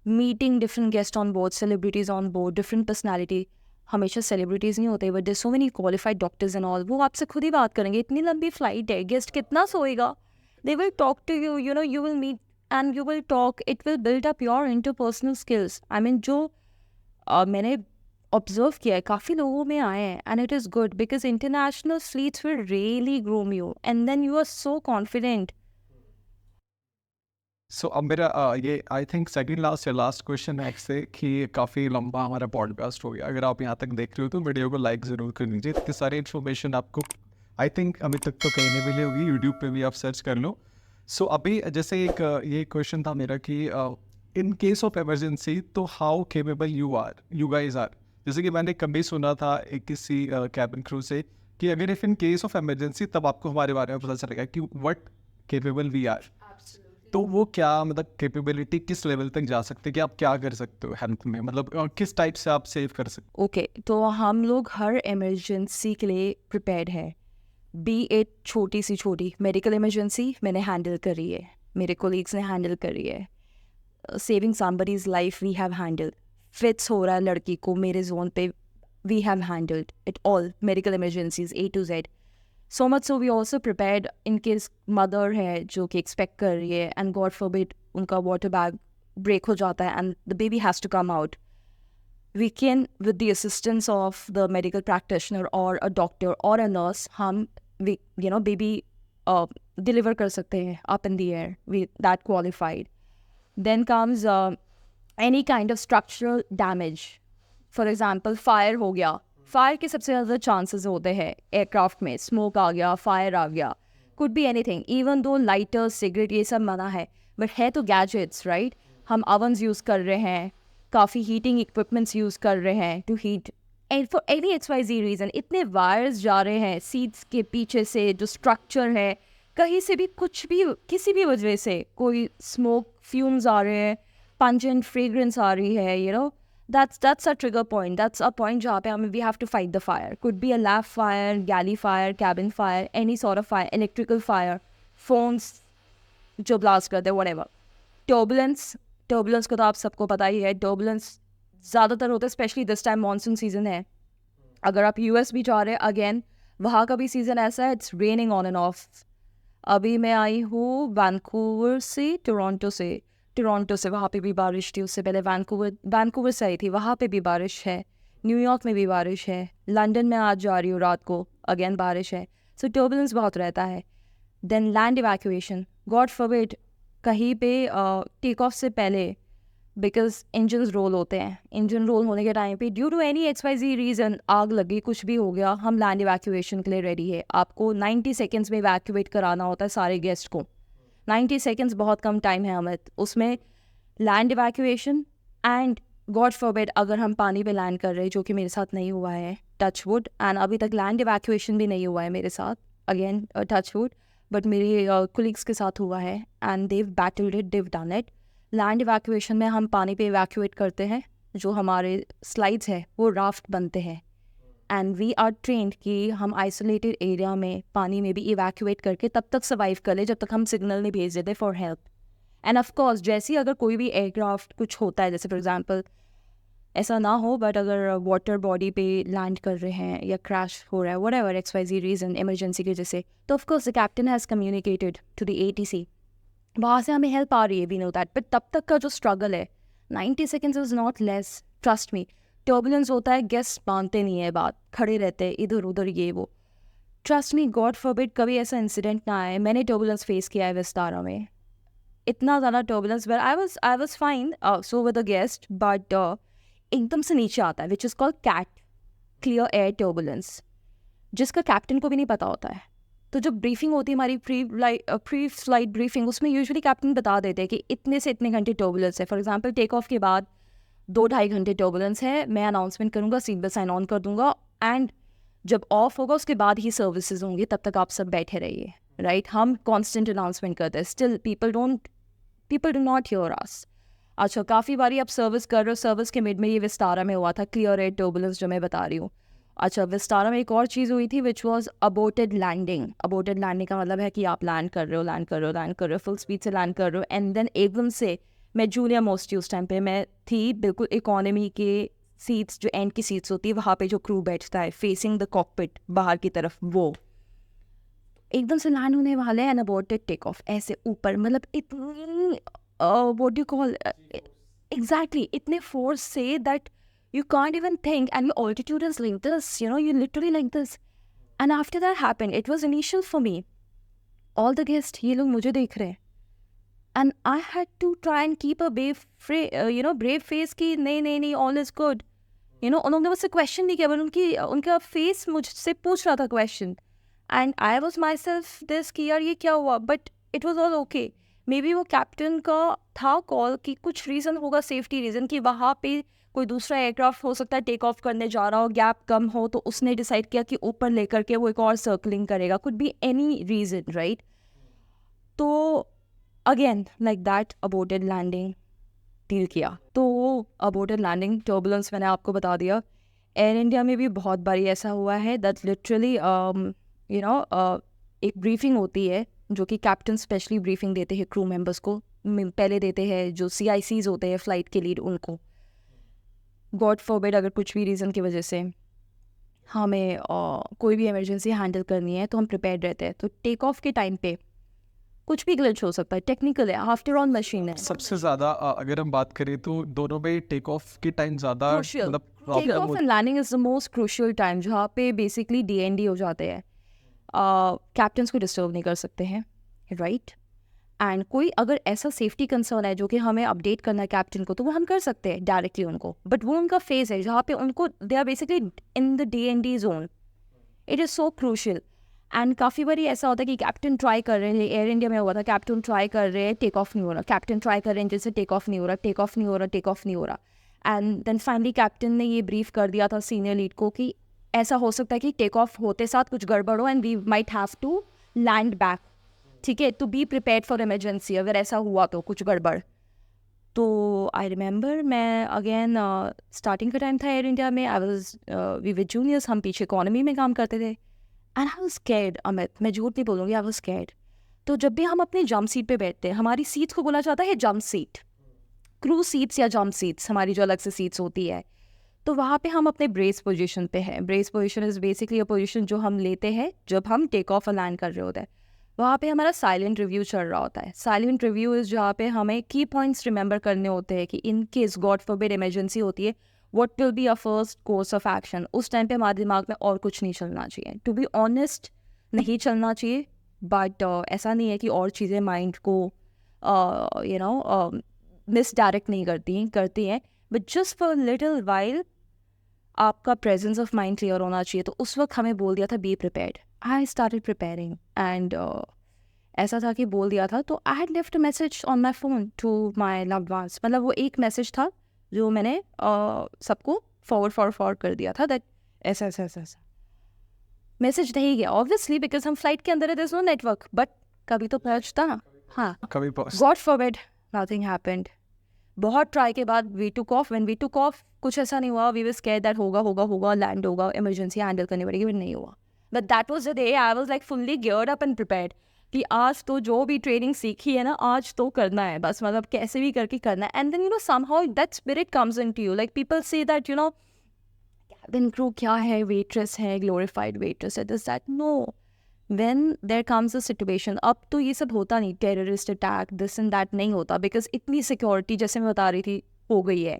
Meeting different guest on board, celebrities on board, different personality. हमेशा सेलिब्रिटीज़ नहीं होते, but there so many qualified doctors and all. वो आपसे खुद ही बात करेंगे, इतनी लंबी फ्लाइट है, गेस्ट कितना सोएगा। They will talk to you, you know, you will meet and you will talk. It will build up your interpersonal skills. I mean, जो मैंने ऑब्जर्व किया है, काफ़ी लोगों में आए हैं, and it is good because international fleets will really groom you and then you are so confident. सो अब मेरा ये आई थिंक सेकंड लास्ट या लास्ट क्वेश्चन है इससे, कि काफ़ी लंबा हमारा पॉडकास्ट हो गया। अगर आप यहाँ तक देख रहे हो तो वीडियो को लाइक ज़रूर कर लीजिए। इतनी सारी इन्फॉर्मेशन आपको आई थिंक अभी तक तो कहीं नहीं मिली होगी, यूट्यूब पे भी आप सर्च कर लो। सो अभी जैसे एक ये क्वेश्चन था मेरा कि इन केस ऑफ इमरजेंसी तो how capable you guys are. जैसे कि मैंने कभी सुना था एक किसी कैबिन क्रू से कि अगर if in case of emergency तब आपको हमारे बारे में पता चलेगा कि व्हाट केपेबल वी आर। तो वो क्या मतलब कैपेबिलिटी किस लेवल तक जा सकते हैं कि आप क्या कर सकते हो हेल्थ में, मतलब किस टाइप से आप सेव कर सकते हो? ओके, तो हम लोग हर इमरजेंसी के लिए प्रिपेयर्ड है। बी एट छोटी सी छोटी मेडिकल इमरजेंसी मैंने हैंडल करी है, मेरे कोलीग्स ने हैंडल करी है। Saving somebody's life we have handled. Fits हो रहा है लड़की को मेरे जोन पे, we have handled it all, medical emergencies A to Z। So much so we also prepared in case mother है जो कि एक्सपेक्ट कर रही है एंड गॉड फॉरबिड उनका वाटर बैग ब्रेक हो जाता है and the baby has to come out. We can, with the assistance of the medical practitioner or a doctor or a nurse, we baby deliver कर सकते हैं up in the air, we that qualified. Then comes any kind of structural damage. For example, fire हो गया, फायर के सबसे ज़्यादा चांसेस होते हैं एयरक्राफ्ट में, स्मोक आ गया, फायर आ गया, could be anything. Even though lighter, cigarette ये सब मना है, बट है तो गैजेट्स, राइट? हम ओवन्स यूज़ कर रहे हैं, काफ़ी हीटिंग इक्विपमेंट्स यूज़ कर रहे हैं to heat and for any XYZ reason इतने वायर्स जा रहे हैं सीट्स के पीछे से, जो स्ट्रक्चर है कहीं से भी कुछ भी किसी भी वजह से कोई स्मोक फ्यूम्स आ रहे हैं, पंजेंट फ्रेग्रेंस आ रही है, you know, that's a trigger point. That's a point जहाँ पे हमें we have to fight the fire. Could be a lab fire, galley fire, cabin fire, any sort of fire, electrical fire, phones जो blast करते हैं, whatever. Turbulence को तो आप सबको पता ही है. Turbulence ज़्यादातर होता है, specially this time monsoon season है. अगर आप US भी जा रहे हैं, अगेन वहाँ का भी सीज़न ऐसा है, it's raining on end of. अभी मैं आई हूँ वैंकूवर से, टोरंटो से, वहाँ पे भी बारिश थी. उससे पहले वैंकूवर से आई थी, वहाँ पे भी बारिश है. न्यूयॉर्क में भी बारिश है. लंदन में आज जा रही हूँ रात को, अगेन बारिश है. सो टर्बुलेंस बहुत रहता है. Then land evacuation, God forbid कहीं पे टेक ऑफ से पहले, बिकॉज इंजन रोल होते हैं. इंजन रोल होने के टाइम पे due to any XYZ reason आग लगी, कुछ भी हो गया, हम लैंड इवैक्यूएशन के लिए रेडी है. आपको 90 सेकेंड्स में इवैक्यूएट कराना होता है सारे गेस्ट को. 90 सेकेंड्स बहुत कम टाइम है अमित. उसमें land evacuation and God forbid अगर हम पानी पे लैंड कर रहे हैं, जो कि मेरे साथ नहीं हुआ है, टच वुड, एंड अभी तक लैंड इवैक्यूएशन भी नहीं हुआ है मेरे साथ, अगेन टच वुड, बट मेरे कोलीग्स के साथ हुआ है and they've battled it, they've done it. Land evacuation में हम पानी पे इवैक्यूएट करते हैं, जो हमारे स्लाइड्स है वो राफ्ट बनते हैं. एंड वी आर ट्रेंड कि हम आइसोलेटेड एरिया में पानी में भी इवैक्यूएट करके तब तक सर्वाइव कर ले जब तक हम सिग्नल नहीं भेज देते for help. And of course जैसे ही अगर कोई भी एयरक्राफ्ट कुछ होता है, जैसे फॉर एग्जांपल ऐसा ना हो, बट अगर वाटर बॉडी पे लैंड कर रहे हैं या क्रैश हो रहा है, व्हाटएवर XYZ रीज़न, इमरजेंसी की वजह से, तो of course the captain has communicated to the ATC. वहाँ से हमें हेल्प आ रही है, वी नो दैट. बट तब तक का जो स्ट्रगल है, 90 seconds is not less, trust me. Turbulence होता है, गेस्ट मानते नहीं है बात, खड़े रहते हैं इधर उधर ये वो. ट्रस्ट मी, गॉड फॉरबिड कभी ऐसा इंसिडेंट ना आए. मैंने टर्बुलेंस फेस किया है विस्तारा में, इतना ज़्यादा turbulence, where I was fine so with the guest, but एकदम से नीचे आता है, which is called CAT, clear air turbulence, जिसका कैप्टन को भी नहीं पता होता है. तो जब ब्रीफिंग होती है हमारी प्री फ्लाइट ब्रीफिंग, उसमें यूजुअली कैप्टन बता देते हैं कि इतने से इतने घंटे टर्बुलेंस है. फॉर एग्जांपल टेक ऑफ के बाद 2-2.5 घंटे टर्बुलेंस है, मैं अनाउंसमेंट करूँगा, सीट बेल्ट साइन ऑन कर दूंगा, एंड जब ऑफ होगा उसके बाद ही सर्विसेज होंगी, तब तक आप सब बैठे रहिए, राइट. हम कॉन्स्टेंट अनाउंसमेंट करते हैं, still people do not here अस. अच्छा, काफ़ी बारी आप सर्विस कर रहे हो, सर्विस के मिड में ये विस्तारा में हुआ था, क्लियर एयर टर्बुलेंस जो मैं बता रही हूँ. अच्छा, विस्तारा में एक और चीज़ हुई थी विच वॉज अबोटेड लैंडिंग. अबोटेड लैंडिंग का मतलब है कि आप लैंड कर रहे हो, फुल स्पीड से लैंड कर रहे हो, एंड देन एकदम से, मैं जूलिया मोस्टी उस टाइम पे मैं थी, बिल्कुल इकोनॉमी के सीट्स, जो एंड की सीट्स होती है वहाँ पे जो क्रू बैठता है फेसिंग द कॉकपिट बाहर की तरफ, वो एकदम से लैंड होने वाले हैं, एंड अबोटेड टेक ऑफ, ऐसे ऊपर, मतलब इतनी व्हाट डू कॉल एग्जैक्टली, इतने force say that you can't even think, and your altitude is like this, you know, you're literally like this. And after that happened, it was initial for me. All the guests, ये लोग मुझे देख रहे हैं, and I had to try and keep a brave face कि नहीं, all is good. You know, उन्होंने मुझसे question नहीं किया, but उनका face मुझसे पूछ रहा था question, and I was myself this कि यार ये क्या हुआ, but it was all okay. Maybe वो कैप्टन का था कॉल कि कुछ रीज़न होगा, सेफ्टी रीज़न, कि वहाँ पे कोई दूसरा एयरक्राफ्ट हो सकता है टेक ऑफ करने जा रहा हो, गैप कम हो, तो उसने डिसाइड किया कि ऊपर लेकर के वो एक और सर्कलिंग करेगा. Could be any reason, right. तो again like that aborted landing deal किया. तो अबोटेड लैंडिंग टर्बुलेंस मैंने आपको बता दिया. एयर इंडिया में भी बहुत बारी ऐसा हुआ है दैट लिटरली यू नो एक ब्रीफिंग होती है, जो कि कैप्टन स्पेशली ब्रीफिंग देते हैं क्रू मेंबर्स को, पहले देते हैं जो CICs होते हैं फ्लाइट के लीड उनको. गॉड फॉरबिड अगर कुछ भी रीज़न की वजह से हमें कोई भी इमरजेंसी हैंडल करनी है तो हम प्रिपेयर्ड रहते हैं. तो टेक ऑफ के टाइम पे कुछ भी ग्लिच हो सकता है, टेक्निकल है, आफ्टर ऑल मशीन है. सबसे ज़्यादा अगर हम बात करें तो दोनों में टेक ऑफ के टाइम ज़्यादा मतलब take off and landing is the most crucial time, जहाँ पे बेसिकली DND हो जाते हैं. कैप्टन्स को डिस्टर्ब नहीं कर सकते हैं, राइट. एंड कोई अगर ऐसा सेफ्टी कंसर्न है जो कि हमें अपडेट करना है कैप्टन को, तो वो हम कर सकते हैं डायरेक्टली उनको, बट वो उनका फेज है जहाँ पे उनको they are basically in the DND zone. It is so crucial. And काफ़ी बारी ऐसा होता है कि कैप्टन ट्राई कर रहे हैं, एयर इंडिया में हुआ था, कैप्टन ट्राई कर रहे हैं, टेक ऑफ नहीं हो रहा, कैप्टन ट्राई कर रहे हैं, जैसे टेक ऑफ नहीं हो रहा. एंड देन फाइनली कैप्टन ने ये ब्रीफ कर दिया था सीनियर लीड को कि ऐसा हो सकता है कि टेक ऑफ होते साथ कुछ गड़बड़ हो and we might have to land back, ठीक है, to be prepared for emergency अगर ऐसा हुआ तो कुछ गड़बड़। तो आई रिमेंबर मैं अगेन स्टार्टिंग का टाइम था एयर इंडिया में, I was we with juniors, हम पीछे इकोनॉमी में काम करते थे and I was scared. Amit, मैं झूठ नहीं बोलूँगी, आई वाज स्कैर्ड। तो जब भी हम अपनी जंप सीट पे बैठते हैं, हमारी सीट्स को बोला जाता है जंप सीट, क्रू सीट्स या जंप सीट्स, हमारी जो अलग से सीट्स होती है। तो वहाँ पे हम अपने ब्रेस पोजीशन पे हैं। Brace position is basically a position जो हम लेते हैं जब हम टेक ऑफ और लैंड कर रहे होते हैं। वहाँ पे हमारा साइलेंट रिव्यू चल रहा होता है। साइलेंट रिव्यू इज़ जहाँ पे हमें की पॉइंट्स रिमेंबर करने होते हैं कि in case God forbid emergency होती है, what will be a first course of action. उस टाइम पे हमारे दिमाग में और कुछ नहीं चलना चाहिए। टू बी ऑनेस्ट, नहीं चलना चाहिए, बट ऐसा नहीं है कि और चीज़ें माइंड को मिसडायरेक्ट नहीं करती हैं, but just for little while आपका प्रेजेंस ऑफ माइंड क्लियर होना चाहिए। तो उस वक्त हमें बोल दिया था be prepared. I started preparing and ऐसा था कि बोल दिया था, तो I had left a message on my phone to my loved ones. मतलब वो एक मैसेज था जो मैंने सबको फॉरवर्ड कर दिया था, दैट ऐसा ऐसा ऐसा ऐसा। मैसेज नहीं गया ऑब्वियसली बिकॉज हम फ्लाइट के अंदर है, there is no network, but कभी तो पहुंचता ना। हाँ, कभी पहुंच गॉड फॉरबिड नथिंग हैपेंड। बहुत ट्राई के बाद we took off. When we took off कुछ ऐसा नहीं हुआ, वी वर स्कैर्ड दैट होगा लैंड होगा, इमरजेंसी हैंडल करनी पड़ेगी, बट नहीं हुआ। But that was the day I was like fully geared up and prepared कि आज तो जो भी ट्रेनिंग सीखी है ना, आज तो करना है बस, मतलब कैसे भी करके करना है। And then somehow that spirit comes into you, like people से दैट कैबिन क्रू क्या है, वेट्रेस है, ग्लोरीफाइड वेट्रेस है, this that. No, when there comes a situation, अब तो ये सब होता नहीं, terrorist attack this and that नहीं होता, बिकॉज इतनी सिक्योरिटी जैसे मैं बता रही थी हो गई है।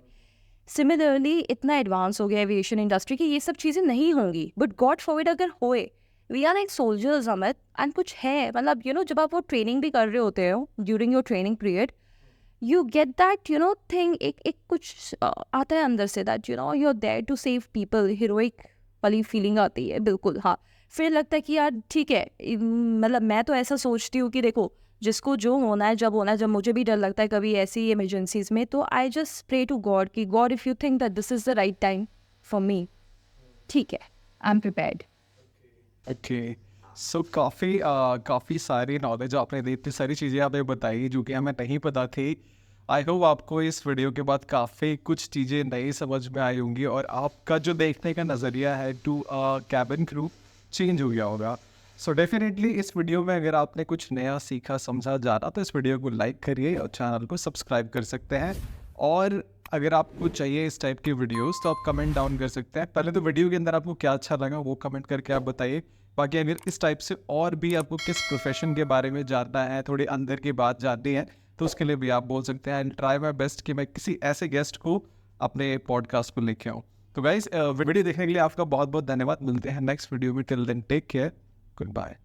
सिमिलरली इतना एडवांस हो गया एविएशन इंडस्ट्री कि ये सब चीज़ें नहीं होंगी, बट गॉड फॉरबिड अगर होए, we are like soldiers Amit. And कुछ है, मतलब जब आप वो ट्रेनिंग भी कर रहे होते हो, during your training period you get that thing, एक कुछ आता है अंदर से, that you're there to save people, heroic वाली फीलिंग आती है बिल्कुल। हाँ, फिर लगता है कि यार ठीक है, मतलब मैं तो ऐसा सोचती हूँ कि देखो जिसको जो होना है जब होना है, जब मुझे भी डर लगता है कभी ऐसी इमरजेंसीज में, तो I just pray to God कि God if you think that this is the right time for me, ठीक है, I am prepared. Okay. So काफ़ी सारी नॉलेज आपने दी, इतनी सारी चीज़ें आपने बताई जो कि हमें नहीं पता थी। आई होप आपको इस वीडियो के बाद काफ़ी कुछ चीज़ें नई समझ में आई होंगी और आपका जो देखने का नज़रिया है टू कैबिन क्रू चेंज हो गया होगा। सो डेफिनेटली इस वीडियो में अगर आपने कुछ नया सीखा समझा जाना तो इस वीडियो को लाइक करिए और चैनल को सब्सक्राइब कर सकते हैं। और अगर आपको चाहिए इस टाइप की वीडियोस तो आप कमेंट डाउन कर सकते हैं। पहले तो वीडियो के अंदर आपको क्या अच्छा लगा वो कमेंट करके आप बताइए। बाकी अगर इस टाइप से और भी आपको किस प्रोफेशन के बारे में जानना है, थोड़ी अंदर की बात जाननी है, तो उसके लिए भी आप बोल सकते हैं। एंड ट्राई माई बेस्ट कि मैं किसी ऐसे गेस्ट को अपने पॉडकास्ट पर लेके आऊँ। तो गाइस वीडियो देखने के लिए आपका बहुत बहुत धन्यवाद। मिलते हैं नेक्स्ट वीडियो में। Till then take care, good bye.